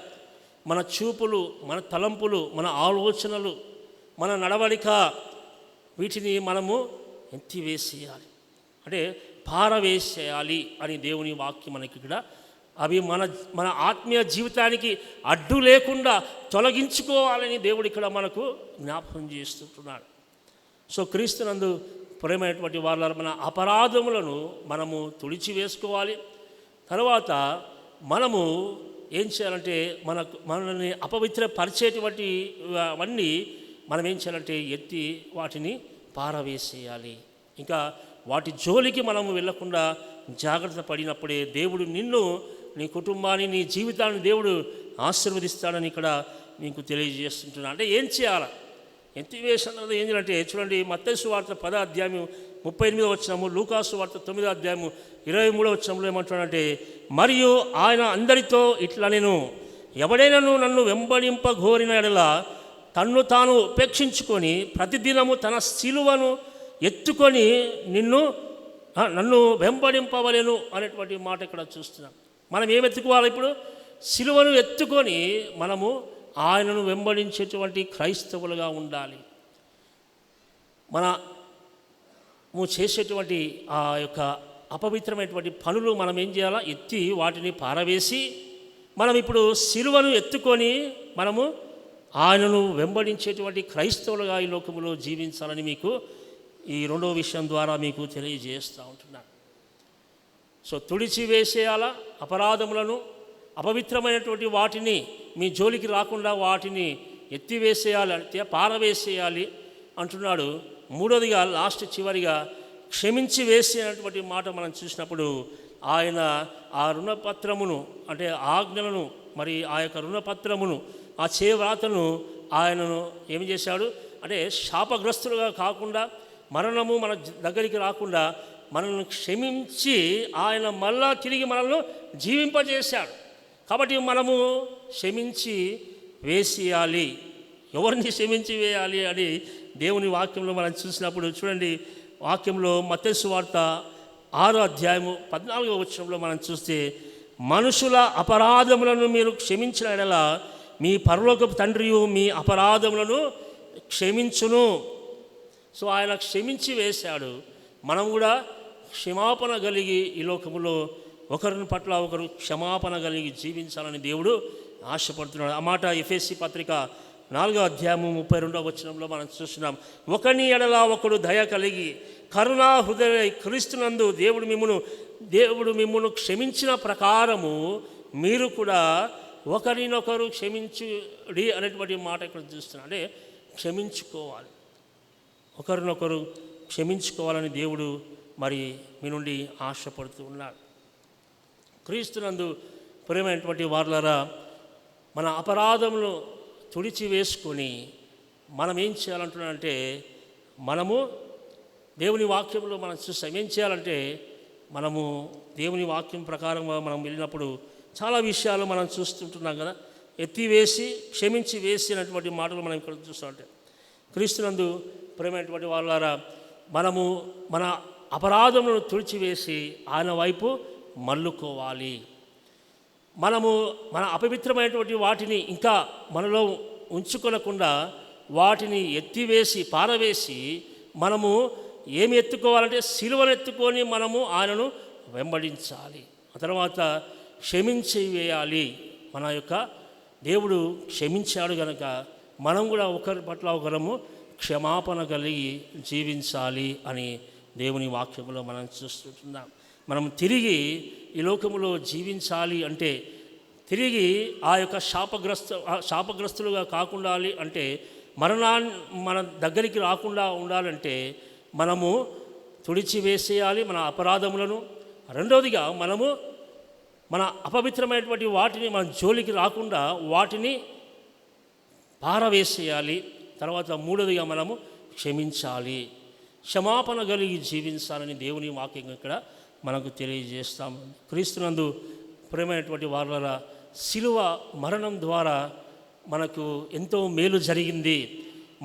మన చూపులు, మన తలంపులు, మన ఆలోచనలు, మన నడవడిక, వీటిని మనము ఎత్తివేసేయాలి, అంటే పారవేసేయాలి అని దేవుని వాక్యం మనకి ఇక్కడ. అవి మన ఆత్మీయ జీవితానికి అడ్డు లేకుండా తొలగించుకోవాలని దేవుడు ఇక్కడ మనకు జ్ఞాపకం చేస్తుంటున్నాడు. సో క్రీస్తునందు ప్రేమైనటువంటి వాళ్ళ మన అపరాధములను మనము తుడిచివేసుకోవాలి. తర్వాత మనము ఏం చేయాలంటే మనల్ని అపవిత్రపరిచేటువంటి అవన్నీ మనం ఏం చేయాలంటే ఎత్తి వాటిని పారవేసేయాలి. ఇంకా వాటి జోలికి మనము వెళ్ళకుండా జాగ్రత్త పడినప్పుడే దేవుడు నిన్ను, నీ కుటుంబాన్ని, నీ జీవితాన్ని దేవుడు ఆశీర్వదిస్తాడని ఇక్కడ మీకు తెలియజేస్తుంటున్నాను. అంటే ఏం చేయాలా? ఎత్తివేసిన తర్వాత ఏం చేయాలంటే చూడండి, మత్తయి సువార్త 10వ అధ్యాయం 38వ వచనము, లూకాసు వార్త 9వ అధ్యాయం 23వ వచనంలో ఏమంటున్నాడంటే, మరియు ఆయన అందరితో ఇట్లా, నేను ఎవడైనాను నన్ను వెంబడింపగోరిన ఎడల తన్ను తాను ఉపేక్షించుకొని ప్రతిదినము తన సిలువను ఎత్తుకొని నన్ను వెంబడింపవలెను అనేటువంటి మాట ఇక్కడ చూస్తున్నాం. మనం ఏం ఎత్తుకోవాలి? ఇప్పుడు సిలువను ఎత్తుకొని మనము ఆయనను వెంబడించేటువంటి క్రైస్తవులుగా ఉండాలి. మనము చేసేటువంటి ఆ యొక్క అపవిత్రమైనటువంటి పనులు మనం ఏం చేయాలా? ఎత్తి వాటిని పారవేసి మనం ఇప్పుడు సిలువను ఎత్తుకొని మనము ఆయనను వెంబడించేటువంటి క్రైస్తవులుగా ఈ లోకములో జీవించాలని మీకు ఈ రెండవ విషయం ద్వారా మీకు తెలియజేస్తూ ఉంటున్నాను. సో తుడిచివేసేయాలా అపరాధములను, అపవిత్రమైనటువంటి వాటిని మీ జోలికి రాకుండా వాటిని ఎత్తివేసేయాలి, అంటే పారవేసేయాలి అంటున్నాడు. మూడోదిగా లాస్ట్ చివరిగా క్షమించి వేసేటువంటి మాట మనం చూసినప్పుడు ఆయన ఆ రుణపత్రమును, అంటే ఆజ్ఞలను, మరి ఆ యొక్క రుణపత్రమును, ఆ చేవ్రాతను ఆయనను ఏమి చేశాడు అంటే శాపగ్రస్తులుగా కాకుండా, మరణము మన దగ్గరికి రాకుండా మనల్ని క్షమించి ఆయన మళ్ళా తిరిగి మనల్ని జీవింపజేశాడు. కాబట్టి మనము క్షమించి వేసేయాలి. ఎవరిని క్షమించి వేయాలి అని దేవుని వాక్యంలో మనం చూసినప్పుడు చూడండి, వాక్యంలో మత్తయి సువార్త 6వ అధ్యాయము 14వ వచనంలో మనం చూస్తే, మనుషుల అపరాధములను మీరు క్షమించిన ఎడల మీ పరలోకపు తండ్రియు మీ అపరాధములను క్షమించును. సో ఆయన క్షమించి వేశాడు. మనం కూడా క్షమాపణ కలిగి ఈ లోకములో ఒకరిని పట్ల ఒకరు క్షమాపణ కలిగి జీవించాలని దేవుడు ఆశపడుతున్నాడు. ఆ మాట ఎఫెసీ పత్రిక 4వ అధ్యాయము 32వ వచనంలో మనం చూస్తున్నాం. ఒకని ఎడల ఒకడు దయ కలిగి కరుణా హృదయ క్రీస్తునందు దేవుడు మిమ్మును క్షమించిన ప్రకారము మీరు కూడా ఒకరినొకరు క్షమించుడి అనేటువంటి మాట ఇక్కడ చూస్తున్నాం. అంటే క్షమించుకోవాలి, ఒకరినొకరు క్షమించుకోవాలని దేవుడు మరి మీ నుండి ఆశపడుతూ ఉన్నాడు. క్రీస్తునందు ప్రియమైనటువంటి వారులారా, మన అపరాధములు తుడిచి వేసుకొని మనం ఏం చేయాలంటున్నాడంటే, మనము దేవుని వాక్యంలో మనం చూస్తాం. ఏం చేయాలంటే మనము దేవుని వాక్యం ప్రకారంగా మనం వెళ్ళినప్పుడు చాలా విషయాలు మనం చూస్తుంటున్నాం కదా. ఎత్తివేసి క్షమించి వేసి అనేటువంటి మాటలు మనం ఇక్కడ చూస్తుంటే, క్రీస్తునందు ప్రియమైనటువంటి వాళ్ళారా, మనము మన అపరాధములను తుడిచివేసి ఆయన వైపు మళ్ళుకోవాలి. మనము మన అపవిత్రమైనటువంటి వాటిని ఇంకా మనలో ఉంచుకొనకుండా వాటిని ఎత్తివేసి పారవేసి మనము ఏమి ఎత్తుకోవాలంటే సిలువను ఎత్తుకొని మనము ఆయనను వెంబడించాలి. ఆ తర్వాత క్షమించి వేయాలి. మన యొక్క దేవుడు క్షమించాడు కనుక మనం కూడా ఒకరి పట్ల ఒకరము క్షమాపణ కలిగి జీవించాలి అని దేవుని వాక్యంలో మనం చూస్తుంటున్నాం. మనం తిరిగి ఈ లోకములో జీవించాలి అంటే, తిరిగి ఆ యొక్క శాపగ్రస్తులుగా కాకుండా అంటే, మన దగ్గరికి రాకుండా ఉండాలంటే మనము తుడిచివేసేయాలి మన అపరాధములను. రెండవదిగా మనము మన అపవిత్రమైనటువంటి వాటిని మన జోలికి రాకుండా వాటిని పారవేసేయాలి. తర్వాత మూడవదిగా మనము క్షమించాలి, క్షమాపణ కలిగి జీవించాలని దేవుని వాక్యం ఇక్కడ మనకు తెలియజేస్తాము. క్రీస్తునందు ప్రేమైనటువంటి వారుల శిలువ మరణం ద్వారా మనకు ఎంతో మేలు జరిగింది,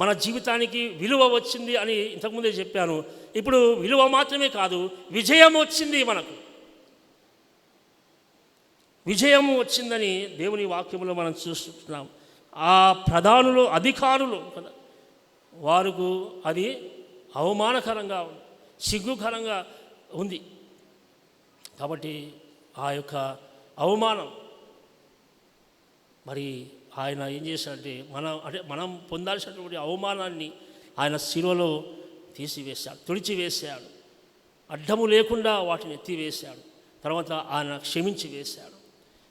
మన జీవితానికి విలువ వచ్చింది అని ఇంతకుముందే చెప్పాను. ఇప్పుడు విలువ మాత్రమే కాదు, విజయం వచ్చింది. మనకు విజయం వచ్చిందని దేవుని వాక్యంలో మనం చూస్తున్నాం. ఆ ప్రధానులు, అధికారులు కదా, వారికి అది అవమానకరంగా సిగ్గుకరంగా ఉంది. కాబట్టి ఆ యొక్క అవమానం మరి ఆయన ఏం చేశాడంటే మనం పొందాల్సినటువంటి అవమానాన్ని ఆయన శిలువలో తీసివేశాడు, తుడిచివేశాడు. అడ్డము లేకుండా వాటిని ఎత్తివేశాడు. తర్వాత ఆయన క్షమించి వేశాడు.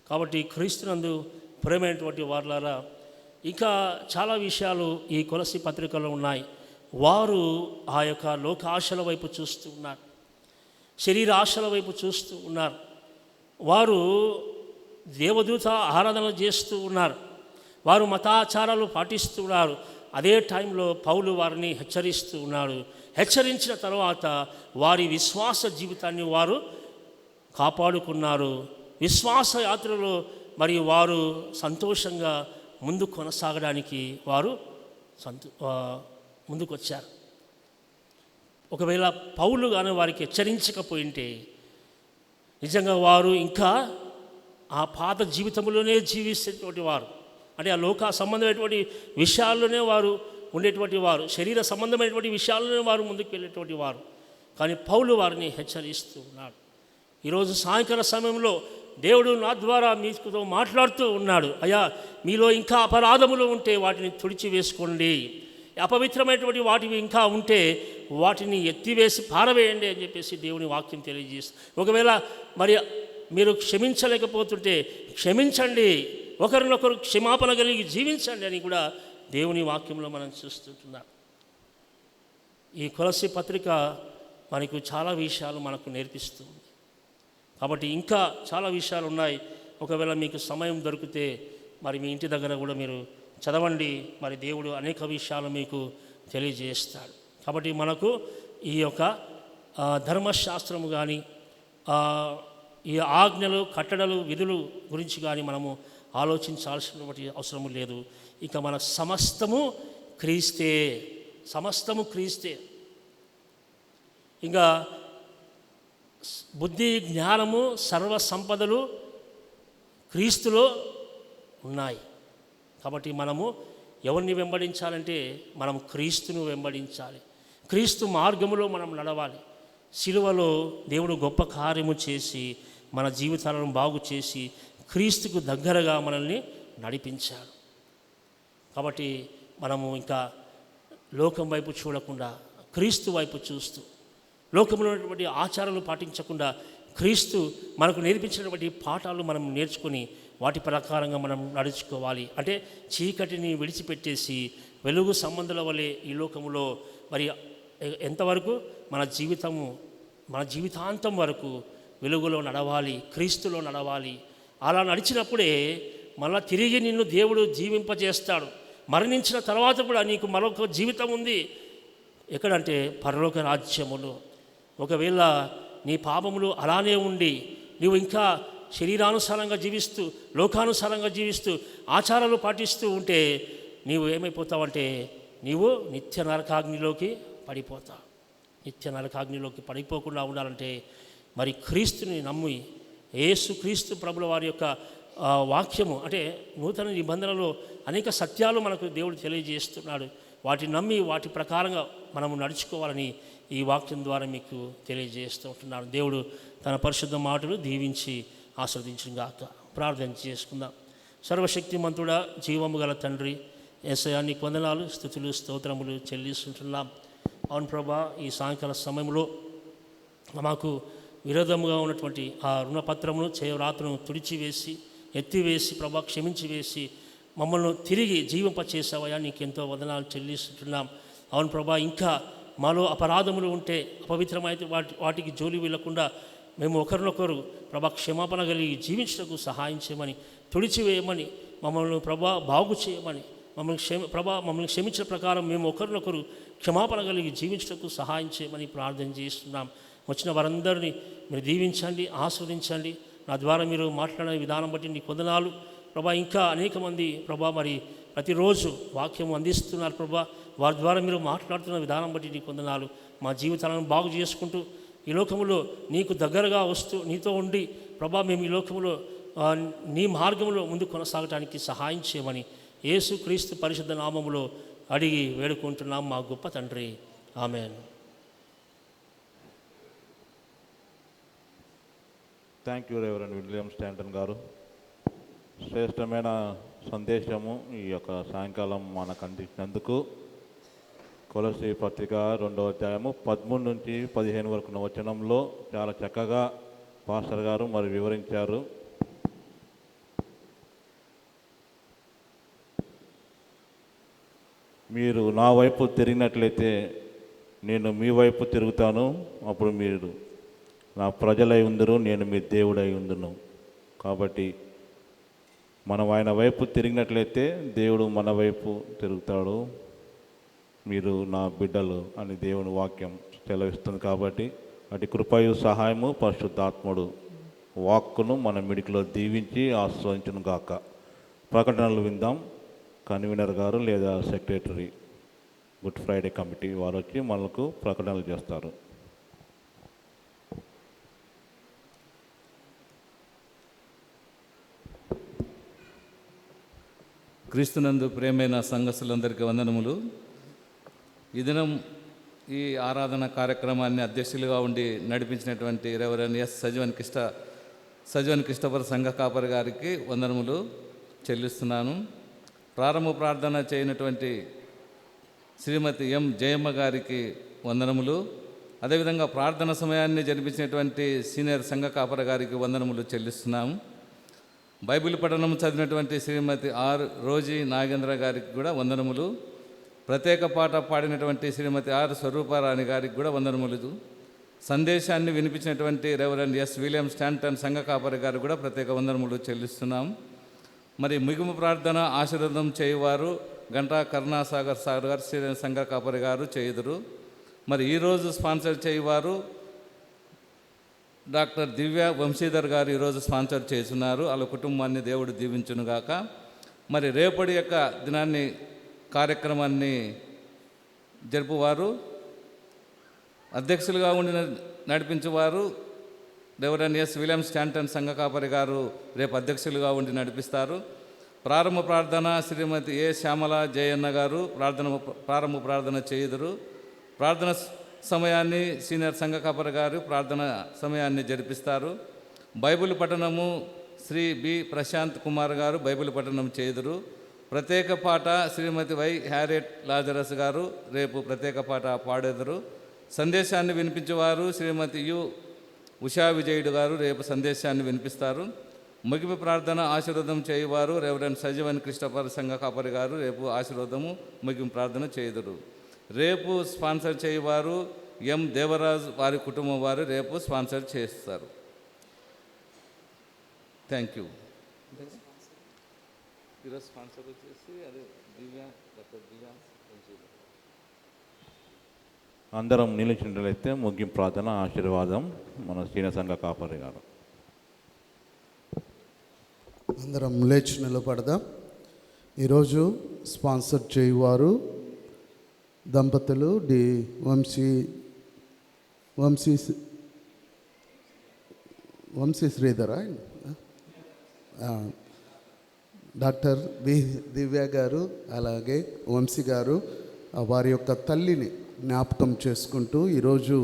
కాబట్టి క్రీస్తునందు ప్రేమైనటువంటి వారులారా, ఇంకా చాలా విషయాలు ఈ కొలసి పత్రికలో ఉన్నాయి. వారు ఆ యొక్క లోకాశల వైపు చూస్తూ ఉన్నారు. శరీరాశల వైపు చూస్తూ ఉన్నారు. వారు దేవదూత ఆరాధన చేస్తూ ఉన్నారు. వారు మతాచారాలు పాటిస్తూ ఉన్నారు. అదే టైంలో పౌలు వారిని హెచ్చరిస్తూ ఉన్నాడు. హెచ్చరించిన తర్వాత వారి విశ్వాస జీవితాన్ని వారు కాపాడుకున్నారు. విశ్వాస యాత్రలో మరి వారు సంతోషంగా ముందు కొనసాగడానికి వారు ముందుకొచ్చారు. ఒకవేళ పౌలు కానీ వారికి హెచ్చరించకపోయింటే నిజంగా వారు ఇంకా ఆ పాత జీవితంలోనే జీవిస్తున్నటువంటి వారు, అంటే ఆ లోక సంబంధమైనటువంటి విషయాల్లోనే వారు ఉండేటువంటి వారు, శరీర సంబంధమైనటువంటి విషయాల్లోనే వారు ముందుకు వెళ్ళేటువంటి వారు. కానీ పౌలు వారిని హెచ్చరిస్తూ ఉన్నాడు. ఈరోజు సాయంకాల సమయంలో దేవుడు నా ద్వారా మీతో మాట్లాడుతూ ఉన్నాడు. అయ్యా, మీలో ఇంకా అపరాధములు ఉంటే వాటిని తుడిచి వేసుకోండి, అపవిత్రమైనటువంటి వాటివి ఇంకా ఉంటే వాటిని ఎత్తివేసి పారవేయండి అని చెప్పేసి దేవుని వాక్యం తెలియజేస్తుంది. ఒకవేళ మరి మీరు క్షమించలేకపోతుంటే క్షమించండి, ఒకరినొకరు క్షమాపణ కలిగి జీవించండి అని కూడా దేవుని వాక్యంలో మనం చూస్తుంటున్నాం. ఈ కొలస్సీ పత్రిక మనకు చాలా విషయాలు మనకు నేర్పిస్తుంది. కాబట్టి ఇంకా చాలా విషయాలు ఉన్నాయి. ఒకవేళ మీకు సమయం దొరికితే మరి మీ ఇంటి దగ్గర కూడా మీరు చదవండి. మరి దేవుడు అనేక విషయాలు మీకు తెలియజేస్తాడు. కాబట్టి మనకు ఈ యొక్క ధర్మశాస్త్రము కానీ ఈ ఆజ్ఞలు, కట్టడలు, విధులు గురించి కానీ మనము ఆలోచించాల్సినటువంటి అవసరం లేదు. ఇక మన సమస్తము క్రీస్తే. ఇంకా బుద్ధి, జ్ఞానము, సర్వ సంపదలు క్రీస్తులో ఉన్నాయి. కాబట్టి మనము ఎవరిని వెంబడించాలంటే మనం క్రీస్తును వెంబడించాలి. క్రీస్తు మార్గములో మనం నడవాలి. సిలువలో దేవుడు గొప్ప కార్యము చేసి మన జీవితాలను బాగు చేసి క్రీస్తుకు దగ్గరగా మనల్ని నడిపించాడు. కాబట్టి మనము ఇంకా లోకం వైపు చూడకుండా క్రీస్తు వైపు చూస్తూ, లోకంలో ఉన్నటువంటి ఆచారాలు పాటించకుండా క్రీస్తు మనకు నేర్పించినటువంటి పాఠాలు మనం నేర్చుకొని వాటి ప్రకారంగా మనం నడుచుకోవాలి. అంటే చీకటిని విడిచిపెట్టేసి వెలుగు సంబంధుల వలె ఈ లోకములో మరి ఎంతవరకు మన జీవితాంతం వరకు వెలుగులో నడవాలి, క్రీస్తులో నడవాలి. అలా నడిచినప్పుడే మళ్ళా తిరిగి నిన్ను దేవుడు జీవింపజేస్తాడు. మరణించిన తర్వాత కూడా నీకు మరొక జీవితం ఉంది. ఎక్కడంటే పరలోక రాజ్యములో. ఒకవేళ నీ పాపములు అలానే ఉండి నీవు ఇంకా శరీరానుసారంగా జీవిస్తూ, లోకానుసారంగా జీవిస్తూ, ఆచారాలు పాటిస్తూ ఉంటే నీవు ఏమైపోతావంటే నీవు నిత్య నరకాగ్నిలోకి పడిపోతావు. నిత్య నరకాగ్నిలోకి పడిపోకుండా ఉండాలంటే మరి క్రీస్తుని నమ్మి, యేసుక్రీస్తు ప్రభుల వారి యొక్క వాక్యము, అంటే నూతన నిబంధనలో అనేక సత్యాలు మనకు దేవుడు తెలియజేస్తున్నాడు. వాటిని నమ్మి వాటి ప్రకారంగా మనము నడుచుకోవాలని ఈ వాక్యం ద్వారా మీకు తెలియజేస్తూ ఉంటున్నాను. దేవుడు తన పరిశుద్ధ మాటలు దీవించి ఆస్వాదించుగాక. ప్రార్థన చేసుకుందాం. సర్వశక్తిమంతుడా, జీవము గల తండ్రి, యేసయ్యా నీకు వందనాలు, స్తుతులు, స్తోత్రములు చెల్లిస్తుంటున్నాం. అవును ప్రభా, ఈ సాయంకాల సమయంలో మాకు విరోధముగా ఉన్నటువంటి ఆ రుణపత్రమును, చేయరాతను తుడిచివేసి, ఎత్తివేసి ప్రభా క్షమించి వేసి మమ్మల్ని తిరిగి జీవింపచేసావయ్యా, నీకెంతో వందనాలు చెల్లిస్తుంటున్నాం. అవును ప్రభా, ఇంకా మాలో అపరాధములు ఉంటే అపవిత్రమైతే వాటికి జోలి వెళ్ళకుండా మేము ఒకరినొకరు ప్రభా క్షమాపణ కలిగి జీవించడానికి సహాయం చేయమని, తుడిచివేయమని, మమ్మల్ని ప్రభా బాగు చేయమని, మమ్మల్ని క్షమించిన ప్రకారం మేము ఒకరినొకరు క్షమాపణ కలిగి జీవించడానికి సహాయం చేయమని ప్రార్థన చేస్తున్నాం. వచ్చిన వారందరినీ మీరు దీవించండి, ఆస్వాదించండి. నా ద్వారా మీరు మాట్లాడే విధానం బట్టి నీకు వందనాలు ప్రభా. ఇంకా అనేక మంది ప్రభా మరి ప్రతిరోజు వాక్యం అందిస్తున్నారు ప్రభా. వారి ద్వారా మీరు మాట్లాడుతున్న విధానం బట్టి నీకు వందనాలు. మా జీవితాలను బాగు చేసుకుంటూ ఈ లోకములో నీకు దగ్గరగా వస్తూ నీతో ఉండి ప్రభా మేము ఈ లోకములో నీ మార్గంలో ముందు కొనసాగటానికి సహాయం చేయమని యేసుక్రీస్తు పరిశుద్ధ నామములో అడిగి వేడుకుంటున్నాం మా గొప్ప తండ్రి. Amen. Thank you reverend William Stanton garu. శ్రేష్టమైన సందేశము ఈ యొక్క సాయంకాలం మనకు అందించినందుకు. కొలస్సీ పత్రిక 2వ అధ్యాయము 13 నుంచి 15 వరకు ఉన్న వచనంలో చాలా చక్కగా పాస్టర్ గారు మరి వివరించారు. మీరు నా వైపు తిరిగినట్లయితే నేను మీ వైపు తిరుగుతాను, అప్పుడు మీరు నా ప్రజలై ఉందురు, నేను మీ దేవుడై ఉందును. కాబట్టి మనం ఆయన వైపు తిరిగినట్లయితే దేవుడు మన వైపు తిరుగుతాడు. మీరు నా బిడ్డలు అని దేవుని వాక్యం సెలవిస్తుంది. కాబట్టి అటు కృపయు సహాయము పరిశుద్ధాత్ముడు వాక్కును మన మిడికిలో దీవించి ఆస్వాదించును గాక. ప్రకటనలు విందాం. కన్వీనర్ గారు లేదా సెక్రటరీ గుడ్ ఫ్రైడే కమిటీ వారు వచ్చి మనకు ప్రకటనలు చేస్తారు. క్రీస్తునందు ప్రేమైన సంఘస్థులందరికీ వందనములు. ఈ దినం ఈ ఆరాధన కార్యక్రమాన్ని అధ్యక్షులుగా ఉండి నడిపించినటువంటి రెవరెండ్ ఎస్ సజీవన్ క్రిస్టఫర్ సంఘ కాపరి గారికి వందనములు చెల్లిస్తున్నాను. ప్రారంభ ప్రార్థన చేయనటువంటి శ్రీమతి ఎం జయమ్మ గారికి వందనములు. అదేవిధంగా ప్రార్థన సమయాన్ని జరిపించినటువంటి సీనియర్ సంఘ కాపరి గారికి వందనములు చెల్లిస్తున్నాము. బైబిల్ పఠనం చదివినటువంటి శ్రీమతి ఆర్ రోజీ నాగేంద్ర గారికి కూడా వందనములు. ప్రత్యేక పాట పాడినటువంటి శ్రీమతి ఆర్ స్వరూపారాణి గారికి కూడా వందనములు. సందేశాన్ని వినిపించినటువంటి రెవరెండ్ ఎస్ విలియం స్టాంటన్ సంఘ కాపరి గారు కూడా ప్రత్యేక వందనములు చెల్లిస్తున్నాం. మరి ముగింపు ప్రార్థన ఆశీర్వాదం చేయువారు గంటా కరుణాసాగర్ సాగర్ గారు సంఘ కాపరి గారు చేయుదురు. మరి ఈరోజు స్పాన్సర్ చేయువారు డాక్టర్ దివ్య వంశీధర్ గారు ఈరోజు స్పాన్సర్ చేస్తున్నారు. వాళ్ళ కుటుంబాన్ని దేవుడు దీవించునుగాక. మరి రేపటి యొక్క దినాన్ని కార్యక్రమాన్ని జరుపువారు అధ్యక్షులుగా ఉండి నడిపించేవారు రెవరెండ్ ఎస్ విలియం స్టాంటన్ సంఘ కాపరి గారు రేపు అధ్యక్షులుగా ఉండి నడిపిస్తారు. ప్రారంభ ప్రార్థన శ్రీమతి ఏ శ్యామల జయన్న గారు ప్రారంభ ప్రార్థన చేయుదురు. ప్రార్థన సమయాన్ని సీనియర్ సంఘ కాపరి గారు ప్రార్థన సమయాన్ని జరిపిస్తారు. బైబిల్ పఠనము శ్రీ బి ప్రశాంత్ కుమార్ గారు బైబిల్ పఠనం చేయుదురు. ప్రత్యేక పాట శ్రీమతి వై హ్యారెట్ లాజరస్ గారు రేపు ప్రత్యేక పాట పాడెదరు. సందేశాన్ని వినిపించేవారు శ్రీమతి యు ఉషా విజయుడు గారు రేపు సందేశాన్ని వినిపిస్తారు. ముగింపు ప్రార్థన ఆశీర్వాదం చేయువారు రెవరెండ్ సజీవన్ క్రిస్టఫర్ సంఘ కాపరి గారు రేపు ఆశీర్వాదము ముగింపు ప్రార్థన చేయుదురు. రేపు స్పాన్సర్ చేయువారు ఎం దేవరాజు వారి కుటుంబం వారు రేపు స్పాన్సర్ చేస్తారు. Thank you. ఈరోజు స్పాన్సర్ వచ్చేసి అదే డాక్టర్ దివ్య. అందరం నిలిచినట్లయితే ముగింపు ప్రార్థన ఆశీర్వాదం మన సీనియర్ సంఘ కాపరి గారు. అందరం లేచి నిలబడదాం. ఈరోజు స్పాన్సర్ చేయువారు దంపతులు D Vamsi Sridhara doctor B Divya garu అలాగే వంశీ గారు వారి యొక్క తల్లిని జ్ఞాపకం చేసుకుంటూ ఈరోజు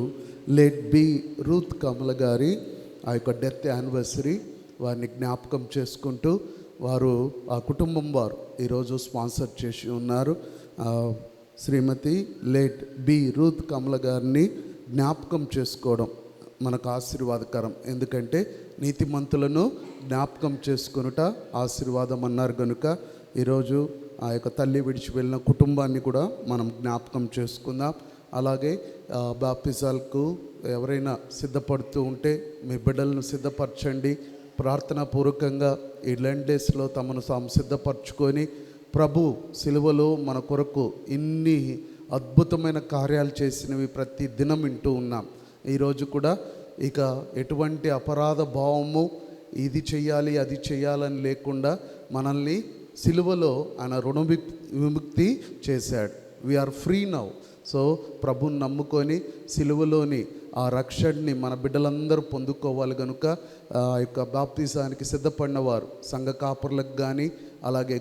లేట్ బి రూత్ కమల గారి ఆ యొక్క డెత్ యానివర్సరీ వారిని జ్ఞాపకం చేసుకుంటూ వారు ఆ కుటుంబం వారు ఈరోజు స్పాన్సర్ చేసి ఉన్నారు. శ్రీమతి లేట్ బి రూత్ కమల గారిని జ్ఞాపకం చేసుకోవడం మనకు ఆశీర్వాదకరం. ఎందుకంటే నీతిమంతులను జ్ఞాపకం చేసుకొనుట ఆశీర్వాదం అన్నారు కనుక ఈరోజు ఆ యొక్క తల్లి విడిచి వెళ్ళిన కుటుంబాన్ని కూడా మనం జ్ఞాపకం చేసుకుందాం. అలాగే బాప్టిజాలకు ఎవరైనా సిద్ధపడుతూ ఉంటే మీ బిడ్డలను సిద్ధపరచండి. ప్రార్థనాపూర్వకంగా ఈ లెంట్ డేస్లో తమను తాము సిద్ధపరచుకొని ప్రభు సిలువలో మన కొరకు ఇన్ని అద్భుతమైన కార్యాలు చేసినవి ప్రతి దినం వింటూ ఉన్నాం. ఈరోజు కూడా ఇక ఎటువంటి అపరాధ భావము ఇది చెయ్యాలి అది చెయ్యాలని లేకుండా మనల్ని సిలువలో ఆయన రుణ విముక్తి చేశాడు. We are free now. సో ప్రభుని నమ్ముకొని సిలువలోని ఆ రక్షణని మన బిడ్డలందరూ పొందుకోవాలి కనుక ఆ యొక్క బాప్తిజానికి సిద్ధపడిన వారు సంఘ కాపర్లకు కానీ అలాగే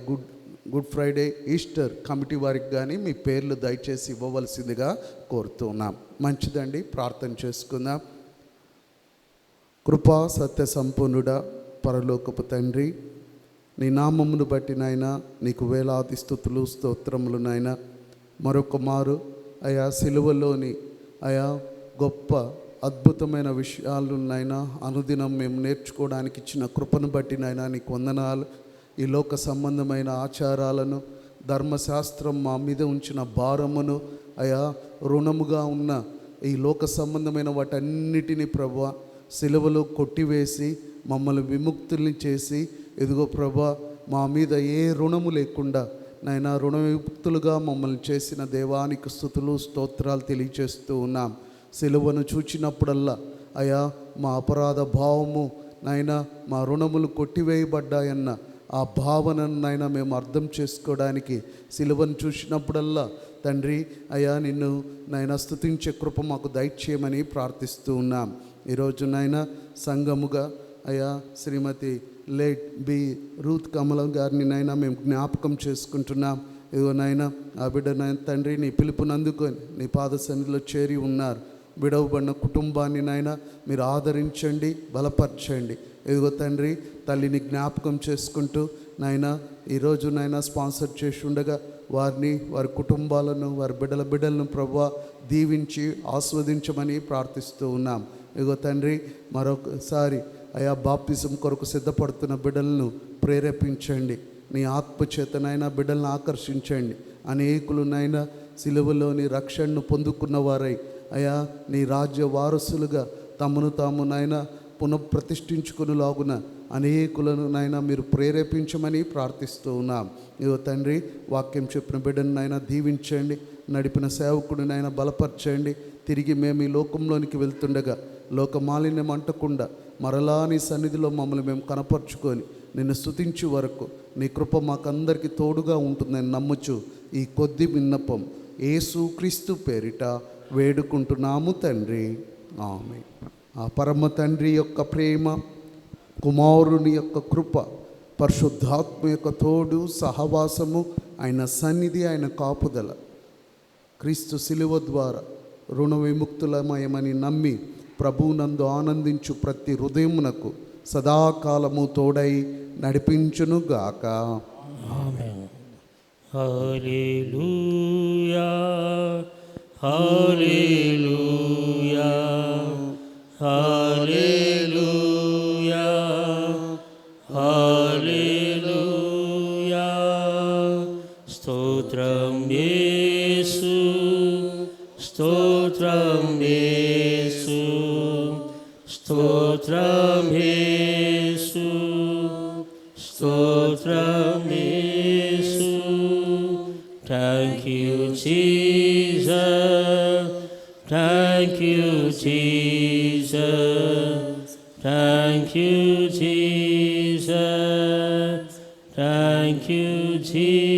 గుడ్ ఫ్రైడే ఈస్టర్ కమిటీ వారికి కానీ మీ పేర్లు దయచేసి ఇవ్వవలసిందిగా కోరుతున్నాం. మంచిదండి, ప్రార్థన చేసుకుందాం. కృపా సత్య సంపూర్ణుడా పరలోకపు తండ్రి, నీ నామమును బట్టి నాయనా నీకు వేలాది స్తుతులు స్తోత్రములు నాయనా. మరొక మారు అయా సిలువలోని అయా గొప్ప అద్భుతమైన విషయాలు నాయనా అనుదినం మేము నేర్చుకోవడానికి ఇచ్చిన కృపను బట్టి నాయనా నీకు వందనాలు. ఈ లోక సంబంధమైన ఆచారాలను ధర్మశాస్త్రం మా మీద ఉంచిన భారమును అయా రుణముగా ఉన్న ఈ లోక సంబంధమైన వాటన్నిటినీ ప్రభువా సిలువలో కొట్టివేసి మమ్మల్ని విముక్తుల్ని చేసి, ఇదిగో ప్రభా మా మీద ఏ రుణము లేకుండా నాయన రుణవిముక్తులుగా మమ్మల్ని చేసిన దేవానికి స్తుతులు స్తోత్రాలు తెలియచేస్తూ ఉన్నాం. సిలువను చూచినప్పుడల్లా అయా మా అపరాధ భావము నాయన మా రుణములు కొట్టివేయబడ్డాయన్న ఆ భావనను నాయన మేము అర్థం చేసుకోవడానికి సిలువను చూసినప్పుడల్లా తండ్రి అయా నిన్ను నాయన స్తుతించే కృప మాకు దయచేయమని ప్రార్థిస్తూ ఉన్నాం. ఈరోజు నాయన సంఘముగా అయా శ్రీమతి లేట్ బి రూత్ కమలం గారిని నాయన మేము జ్ఞాపకం చేసుకుంటున్నాం. ఇదిగో నాయన ఆ బిడ్డ నాయన తండ్రి నీ పిలుపునందుకొని నీ పాద సన్నిధిలో చేరి ఉన్నారు. విడవబడిన కుటుంబాన్ని నాయన మీరు ఆదరించండి, బలపరచండి. ఇదిగో తండ్రి తల్లిని జ్ఞాపకం చేసుకుంటూ నాయన ఈరోజు నాయన స్పాన్సర్ చేసి ఉండగా వారిని, వారి కుటుంబాలను, వారి బిడ్డలను ప్రభువా దీవించి ఆస్వాదించమని ప్రార్థిస్తూ ఉన్నాం. ఇదిగో తండ్రి మరొకసారి అయా బాప్తిజం కొరకు సిద్ధపడుతున్న బిడ్డలను ప్రేరేపించండి. నీ ఆత్మచేతనైనా బిడ్డలను ఆకర్షించండి. అనేకులునైనా సిలువలోని రక్షణను పొందుకున్న వారై అయా నీ రాజ్య వారసులుగా తమను తాము నాయన పునఃప్రతిష్ఠించుకునేలాగున అనేకులను నాయన మీరు ప్రేరేపించమని ప్రార్థిస్తూ ఉన్నాం. ఇదిగో తండ్రి వాక్యం చెప్పిన బిడ్డను నాయన దీవించండి, నడిపిన సేవకుడిని నాయన బలపరచండి. తిరిగి మేము ఈ లోకంలోనికి వెళ్తుండగా లోక మాలిన్యం అంటకుండా మరలా నీ సన్నిధిలో మమ్మల్ని మేము కనపరుచుకొని నిన్ను స్తుతించే వరకు నీ కృప మాకందరికీ తోడుగా ఉంటుందని నమ్ముచు ఈ కొద్ది విన్నపం యేసు క్రీస్తు పేరిట వేడుకుంటున్నాము తండ్రి, ఆమేన్. ఆ పరమ తండ్రి యొక్క ప్రేమ, కుమారుని యొక్క కృప, పరిశుద్ధాత్మ యొక్క తోడు సహవాసము, ఆయన సన్నిధి, ఆయన కాపుదల క్రీస్తు శిలువ ద్వారా రుణ విముక్తులమయమని నమ్మి ప్రభువునందు ఆనందించు ప్రతి హృదయమునకు సదాకాలము తోడై నడిపించునుగాక. ఆమేన్. హల్లెలూయా హల్లెలూయా హల్లెలూయా హల్లెలూయా. స్తోత్రం యేసు, స్తోత్రం యేసు, స్తోత్రం యేసు, స్తోత్రం యేసు. Thank you Jesus, thank you Jesus, thank you Jesus, thank you Jesus.